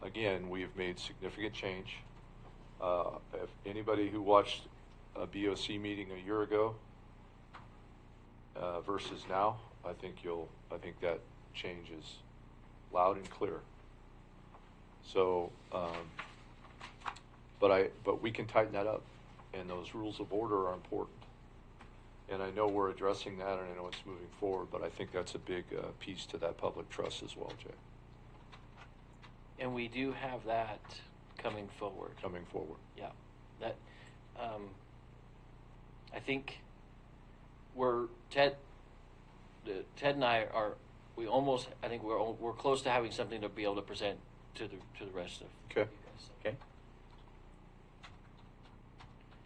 Again, we have made significant change. If anybody who watched a BOC meeting a year ago versus now, I think that change is loud and clear. So, but we can tighten that up, and those rules of order are important. And I know we're addressing that, and I know it's moving forward, but I think that's a big piece to that public trust as well, Jay. And we do have that coming forward. Coming forward. Yeah, that, I think Ted and I are, I think we're close to having something to be able to present to the rest of Okay. you guys. Okay.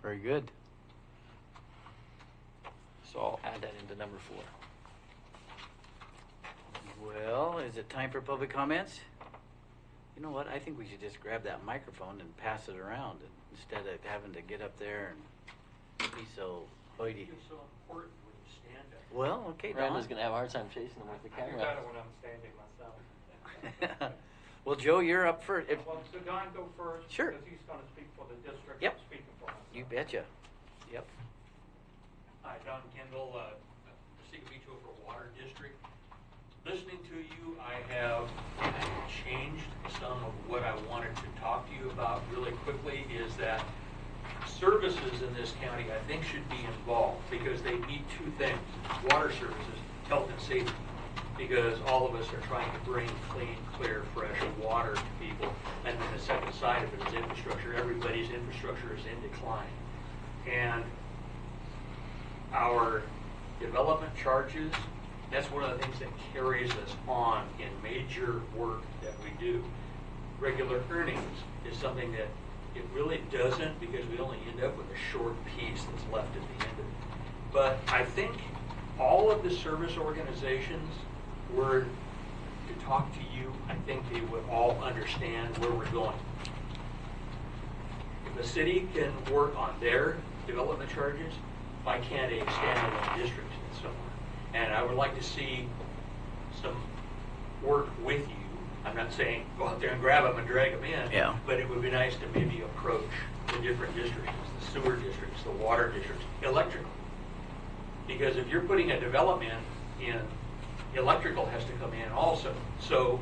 Very good. So I'll add that into number 4. Well, is it time for public comments? You know what? I think we should just grab that microphone and pass it around instead of having to get up there and be so hoity. It's so important when you stand up. Well, okay, Miranda's Don. gonna have a hard time chasing them with the I do camera. better when I'm standing myself. Well, Joe, you're up first. Well, so Don go first? Sure. Because he's gonna speak for the district. Yep. I'm speaking for myself. You betcha. Yep. Hi, Don Kendall, Sica Beach Overall Water District. Listening to you, I have changed some of what I wanted to talk to you about really quickly, is that services in this county, I think, should be involved because they need two things: water services, health and safety, because all of us are trying to bring clean, clear, fresh water to people. And then the second side of it is infrastructure. Everybody's infrastructure is in decline. And our development charges, that's one of the things that carries us on in major work that we do. Regular earnings is something that it really doesn't, because we only end up with a short piece that's left at the end of it. But I think all of the service organizations were to talk to you, I think they would all understand where we're going. If the city can work on their development charges, why can't a standalone district somewhere? And I would like to see some work with you. I'm not saying go out there and grab them and drag them in. Yeah. But it would be nice to maybe approach the different districts, the sewer districts, the water districts, electrical. Because if you're putting a development in, electrical has to come in also. So,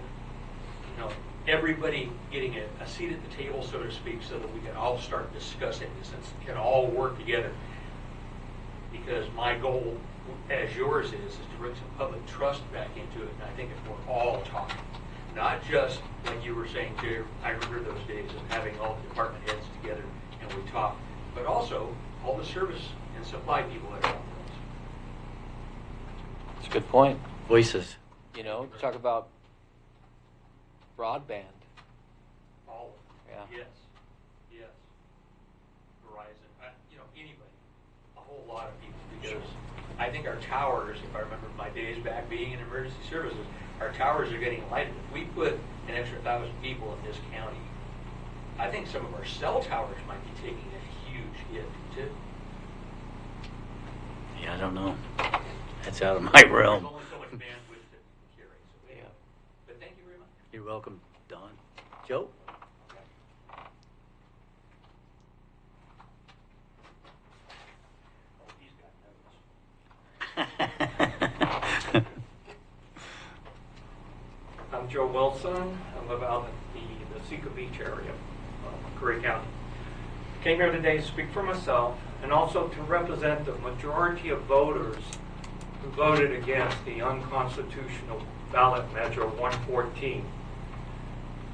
you know, everybody getting a seat at the table, so to speak, so that we can all start discussing this and can all work together. Because my goal, as yours is to bring some public trust back into it. And I think if we're all talking, not just like you were saying, Jay, I remember those days of having all the department heads together and we talk, but also all the service and supply people that are on those. It's a good point. Voices. You know, talk about broadband. All of them. Yeah. Yes. Yes. Verizon. You know, anybody. A whole lot of people. Because I think our towers, if I remember my days back being in emergency services, our towers are getting lighted. If we put an extra 1,000 people in this county, I think some of our cell towers might be taking a huge hit too. Yeah, I don't know. That's out of my realm. There's only so much bandwidth that we can carry. So anyway. But thank you very much. You're welcome, Don. Joe? Oh, he's got notes. I'm Joe Wilson. I live out in the Sica Beach area of Curry County. Came here today to speak for myself and also to represent the majority of voters who voted against the unconstitutional ballot measure 114.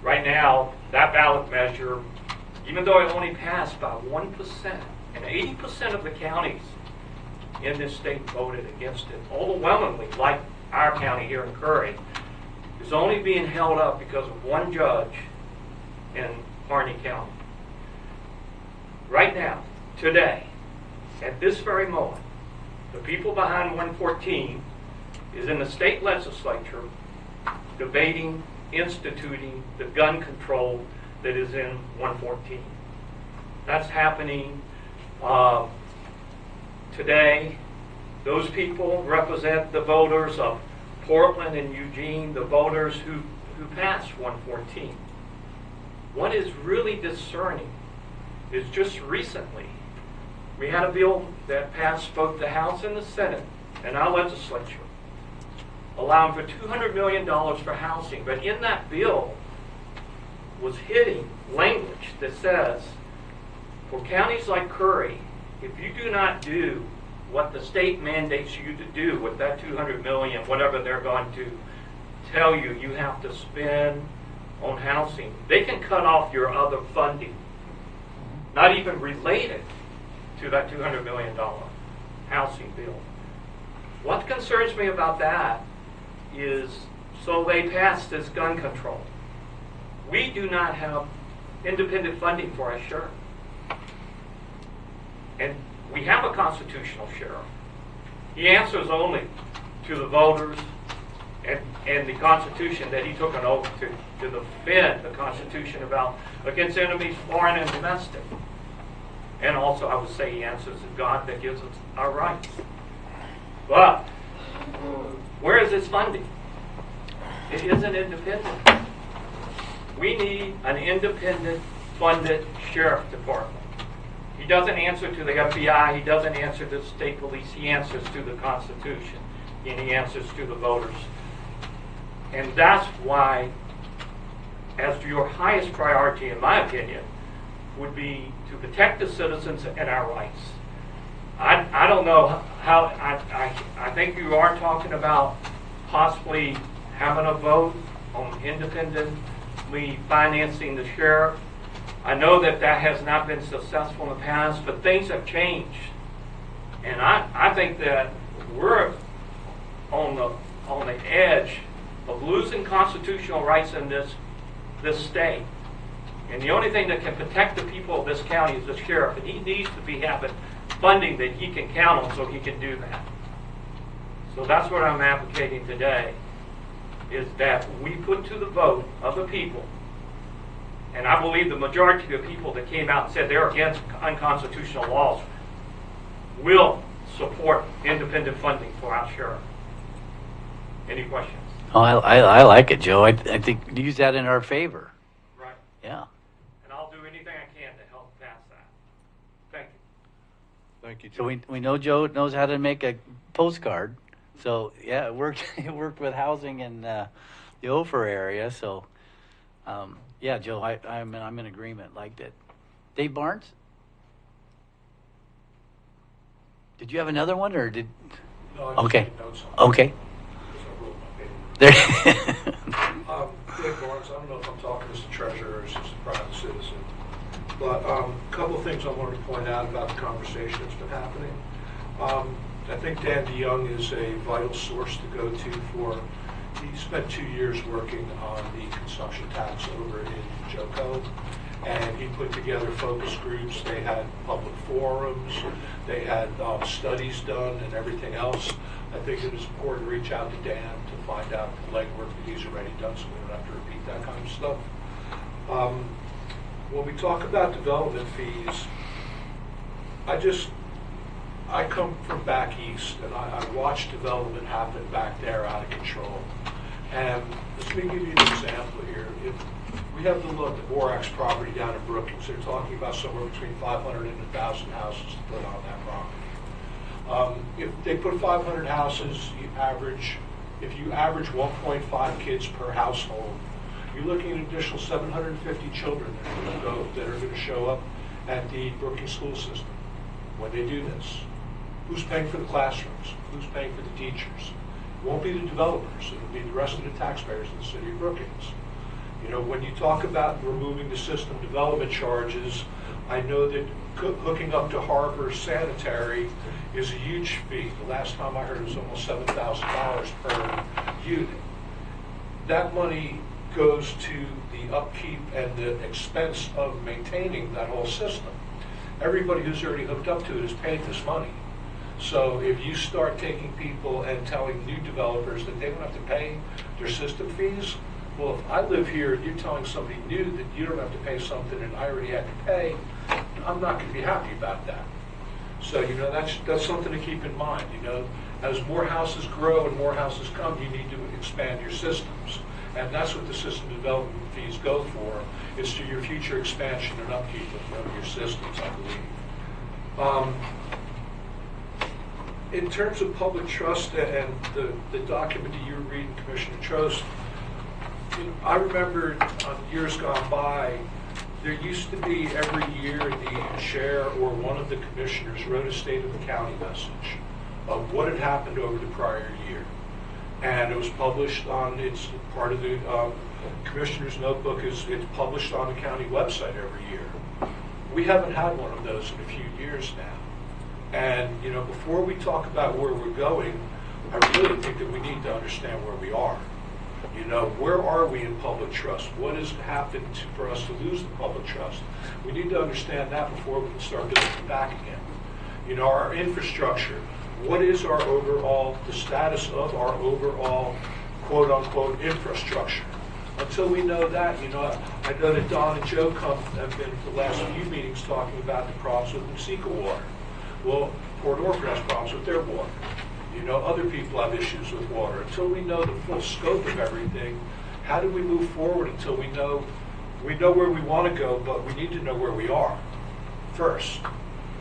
Right now, that ballot measure, even though it only passed by 1%, and 80% of the counties in this state voted against it, overwhelmingly, like our county here in Curry, is only being held up because of one judge in Harney County. Right now, today, at this very moment, The people behind 114 is in the state legislature debating, instituting the gun control that is in 114. That's happening today. Those people represent the voters of Portland and Eugene, the voters who passed 114. What is really discerning is just recently we had a bill that passed both the House and the Senate and our legislature, allowing for $200 million for housing. But in that bill was hitting language that says, for counties like Curry, if you do not do what the state mandates you to do with that $200 million, whatever they're going to tell you you have to spend on housing, they can cut off your other funding, not even related to that $200 million housing bill. What concerns me about that is, so they passed this gun control. We do not have independent funding for our sheriff. And we have a constitutional sheriff. He answers only to the voters and the Constitution that he took an oath to defend the Constitution against enemies, foreign and domestic. And also, I would say he answers to God that gives us our rights. But where is his funding? It isn't independent. We need an independent funded sheriff department. He doesn't answer to the FBI. He doesn't answer to the state police. He answers to the Constitution, and he answers to the voters. And that's why, as your highest priority, in my opinion, would be to protect the citizens and our rights. I don't know how, I think you are talking about possibly having a vote on independently financing the sheriff. I know that has not been successful in the past, but things have changed. And I think that we're on the edge of losing constitutional rights in this state. And the only thing that can protect the people of this county is the sheriff, and he needs to be having funding that he can count on so he can do that. So that's what I'm advocating today, is that we put to the vote of the people, and I believe the majority of the people that came out and said they're against unconstitutional laws will support independent funding for our sheriff. Any questions? Oh, I like it, Joe. I think use that in our favor. Right. Yeah. And I'll do anything I can to help pass that. Thank you. Thank you, So Joe. we know Joe knows how to make a postcard. So yeah, it worked. It worked with housing in the Ophir area. So yeah, Joe, I'm in agreement. Liked it. Dave Barnes, did you have another one or did? No, I just Okay. made notes on it, Okay. 'cause I wrote my paper. There. Dave Barnes, I don't know if I'm talking as the treasurer or as just a private citizen, but a couple of things I wanted to point out about the conversation that's been happening. I think Dan DeYoung is a vital source to go to for, he spent 2 years working on the consumption tax over in JOCO, and he put together focus groups. They had public forums, they had studies done and everything else. I think it is important to reach out to Dan to find out the legwork that he's already done so we don't have to repeat that kind of stuff. When we talk about development fees, I come from back east, and I watched development happen back there out of control. And let me give you an example here. If we have to look at Borax property down in Brookings, they're talking about somewhere between 500 and 1,000 houses to put on that property. If they put 500 houses, if you average 1.5 kids per household, you're looking at an additional 750 children that are going to show up at the Brookings school system when they do this. Who's paying for the classrooms? Who's paying for the teachers? It won't be the developers. It'll be the rest of the taxpayers in the city of Brookings. You know, when you talk about removing the system development charges, I know that hooking up to Harbor Sanitary is a huge fee. The last time I heard it was almost $7,000 per unit. That money goes to the upkeep and the expense of maintaining that whole system. Everybody who's already hooked up to it has paid this money. So if you start taking people and telling new developers that they don't have to pay their system fees, well, if I live here and you're telling somebody new that you don't have to pay something and I already had to pay, I'm not going to be happy about that. So, that's something to keep in mind, As more houses grow and more houses come, you need to expand your systems. And that's what the system development fees go for. It's to your future expansion and upkeep of your systems, I believe. In terms of public trust and the document that you were reading, Commissioner Trost, I remember on years gone by, there used to be every year the chair or one of the commissioners wrote a state of the county message of what had happened over the prior year. And it was published on, it's part of the commissioner's notebook, it's published on the county website every year. We haven't had one of those in a few years now. And, before we talk about where we're going, I really think that we need to understand where we are. Where are we in public trust? What has happened for us to lose the public trust? We need to understand that before we can start building back again. Our infrastructure, what is the status of our overall quote-unquote infrastructure? Until we know that, I know that Don and Joe have been for the last few meetings talking about the problems with Musika water. Well, Port Orford has problems with their water. Other people have issues with water. Until we know the full scope of everything, how do we move forward until we know where we want to go, but we need to know where we are first.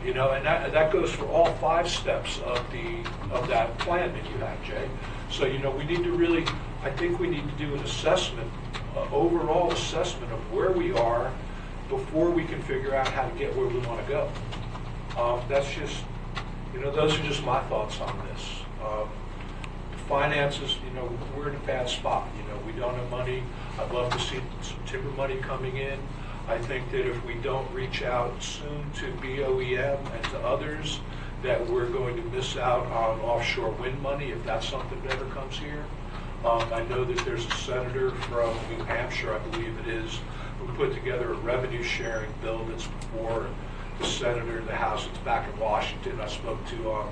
And that goes for all 5 steps of that plan that you have, Jay. So, we need to really, I think we need to do an assessment, overall assessment of where we are before we can figure out how to get where we want to go. That's just, those are just my thoughts on this. Finances, we're in a bad spot. We don't have money. I'd love to see some timber money coming in. I think that if we don't reach out soon to BOEM and to others, that we're going to miss out on offshore wind money if that's something that ever comes here. I know that there's a senator from New Hampshire, I believe it is, who put together a revenue sharing bill that's before the senator in the House. It's back in Washington. I spoke to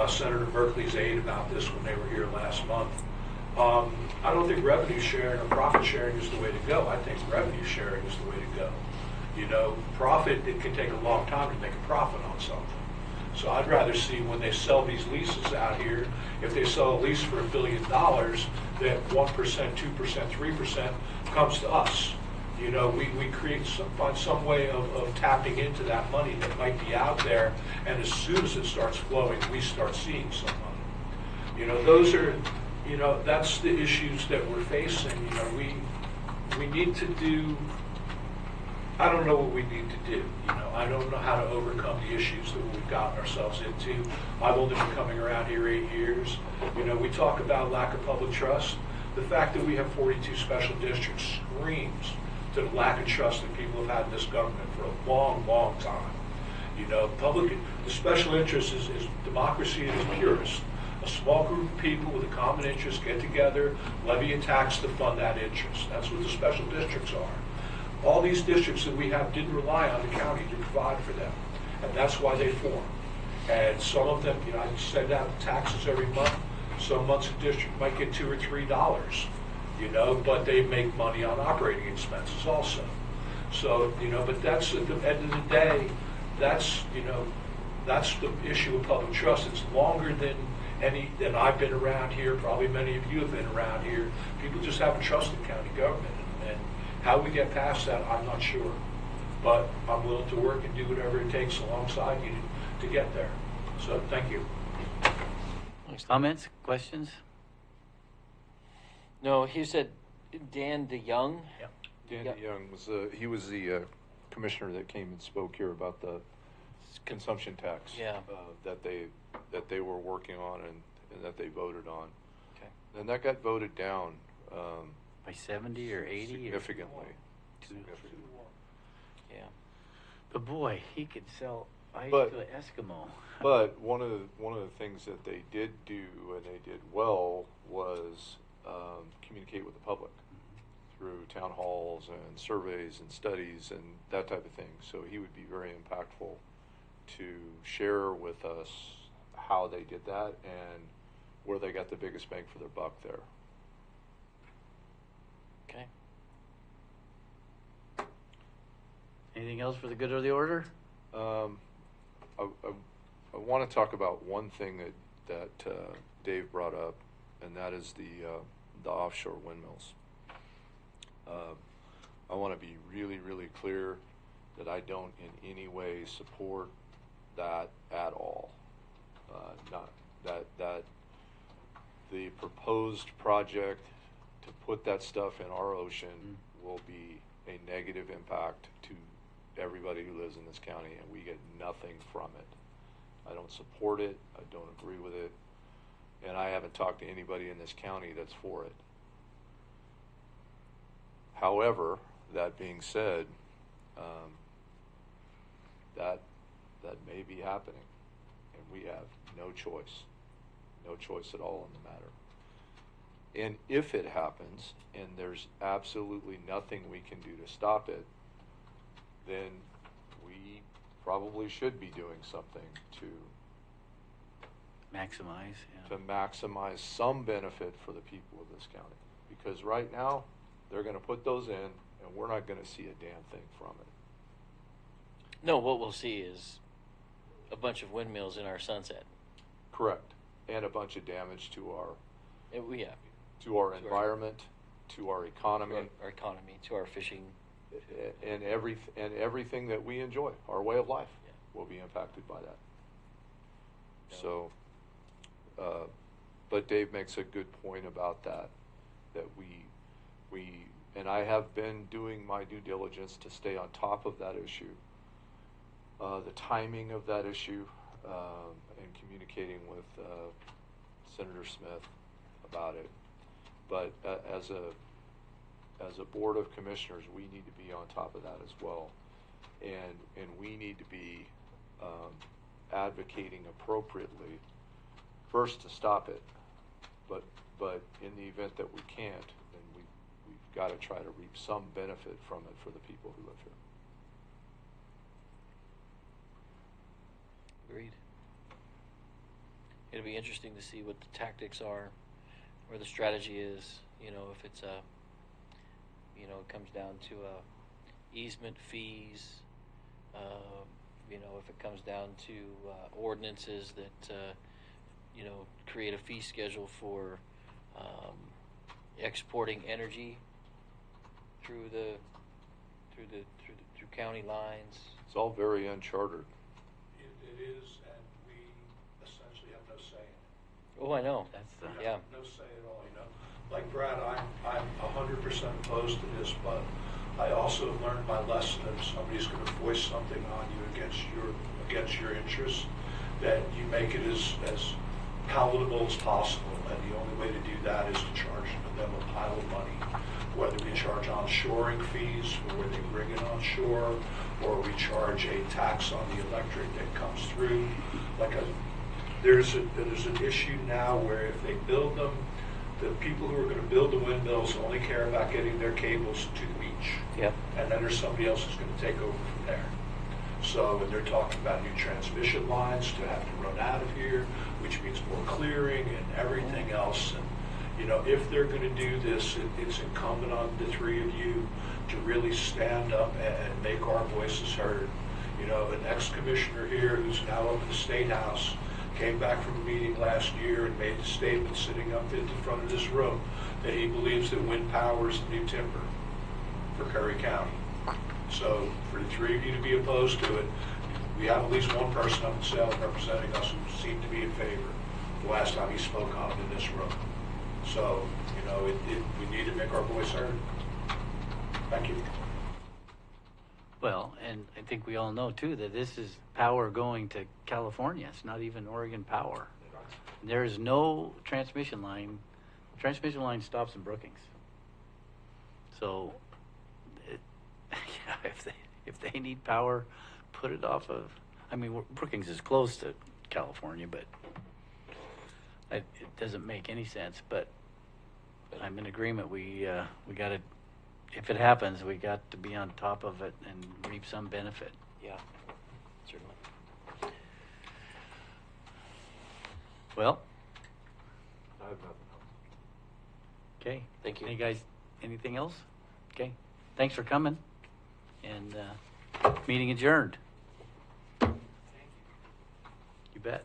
Senator Berkeley's aide about this when they were here last month. I don't think revenue sharing or profit sharing is the way to go. I think revenue sharing is the way to go. Profit, it can take a long time to make a profit on something. So I'd rather see when they sell these leases out here, if they sell a lease for $1 billion, that 1%, 2%, 3% comes to us. We find some way of tapping into that money that might be out there, and as soon as it starts flowing, we start seeing some money. Those are, that's the issues that we're facing. We need to do, I don't know what we need to do. I don't know how to overcome the issues that we've gotten ourselves into. I've only been coming around here 8 years. We talk about lack of public trust. The fact that we have 42 special districts screams to the lack of trust that people have had in this government for a long, long time. The special interest is democracy at its purest. A small group of people with a common interest get together, levy a tax to fund that interest. That's what the special districts are. All these districts that we have didn't rely on the county to provide for them, and that's why they formed. And some of them, I send out taxes every month. Some months a district might get $2 or $3, but they make money on operating expenses also. So, but that's at the end of the day, that's the issue of public trust. It's longer than I've been around here. Probably many of you have been around here. People just haven't trusted county government, and how we get past that, I'm not sure. But I'm willing to work and do whatever it takes alongside you to get there. So, thank you. Comments, questions? No, he said Dan DeYoung. Yep. Dan Yeah. DeYoung was the commissioner that came and spoke here about the consumption tax. Yeah. That they were working on and that they voted on. Okay. And that got voted down By 70 or 80? significantly. Yeah. But boy, he could sell ice But- to an Eskimo. But one of the things that they did do and they did well was communicate with the public through town halls and surveys and studies and that type of thing. So he would be very impactful to share with us how they did that and where they got the biggest bang for their buck there. Okay. Anything else for the good of the order? I want to talk about one thing that Dave brought up, and that is the offshore windmills. I want to be really, really clear that I don't in any way support that at all. Not that the proposed project to put that stuff in our ocean will be a negative impact to everybody who lives in this county, and we get nothing from it. I don't support it. I don't agree with it. And I haven't talked to anybody in this county that's for it. However, that being said, that may be happening, and we have no choice at all in the matter. And if it happens, and there's absolutely nothing we can do to stop it, then we probably should be doing something to maximize some benefit for the people of this county. Because right now, they're going to put those in, and we're not going to see a damn thing from it. No, what we'll see is a bunch of windmills in our sunset. Correct. And a bunch of damage to our environment, to our economy, to our fishing, and everything that we enjoy. Our way of life will be impacted by that. Yeah. So, but Dave makes a good point about that we and I have been doing my due diligence to stay on top of that issue, the timing of that issue, and communicating with Senator Smith about it. But as a board of commissioners, we need to be on top of that as well, and we need to be advocating appropriately, first to stop it, but in the event that we can't, then we've got to try to reap some benefit from it for the people who live here. Agreed. It'll be interesting to see what the tactics are, where the strategy is. You know, if it's it comes down to easement fees. If it comes down to ordinances that create a fee schedule for exporting energy through county lines. It's all very uncharted. It is, and we essentially have no say in it. Oh, I know. We have no say at all, Like Brad, I'm 100% opposed to this, but I also have learned my lesson that if somebody's going to voice something on you against your interests, that you make it as palatable as possible. And the only way to do that is to charge them a pile of money, whether we charge on-shoring fees for where they bring it on shore, or we charge a tax on the electric that comes through. There's an issue now where if they build them, the people who are going to build the windmills only care about getting their cables to the beach. Yep. And then there's somebody else who's going to take over from there. So when they're talking about new transmission lines to have to run out of here, which means more clearing and everything else. And, if they're going to do this, it's incumbent on the three of you to really stand up and make our voices heard. An ex-commissioner here who's now up in the State House came back from a meeting last year and made the statement sitting up in the front of this room that he believes that wind power is the new timber for Curry County. So for the three of you to be opposed to it, we have at least one person up in Salem representing us who seemed to be in favor the last time he spoke on it in this room. So, we need to make our voice heard. Thank you. Well, and I think we all know too that this is power going to California. It's not even Oregon Power. There is no transmission line. Transmission line stops in Brookings. So, if they need power, put it off of. I mean, Brookings is close to California, but it doesn't make any sense. But I'm in agreement. We got to. If it happens, we got to be on top of it and reap some benefit. Yeah, certainly. Well, I have nothing else. okay. Thank you. Any guys, anything else? Okay, thanks for coming. And meeting adjourned. You bet.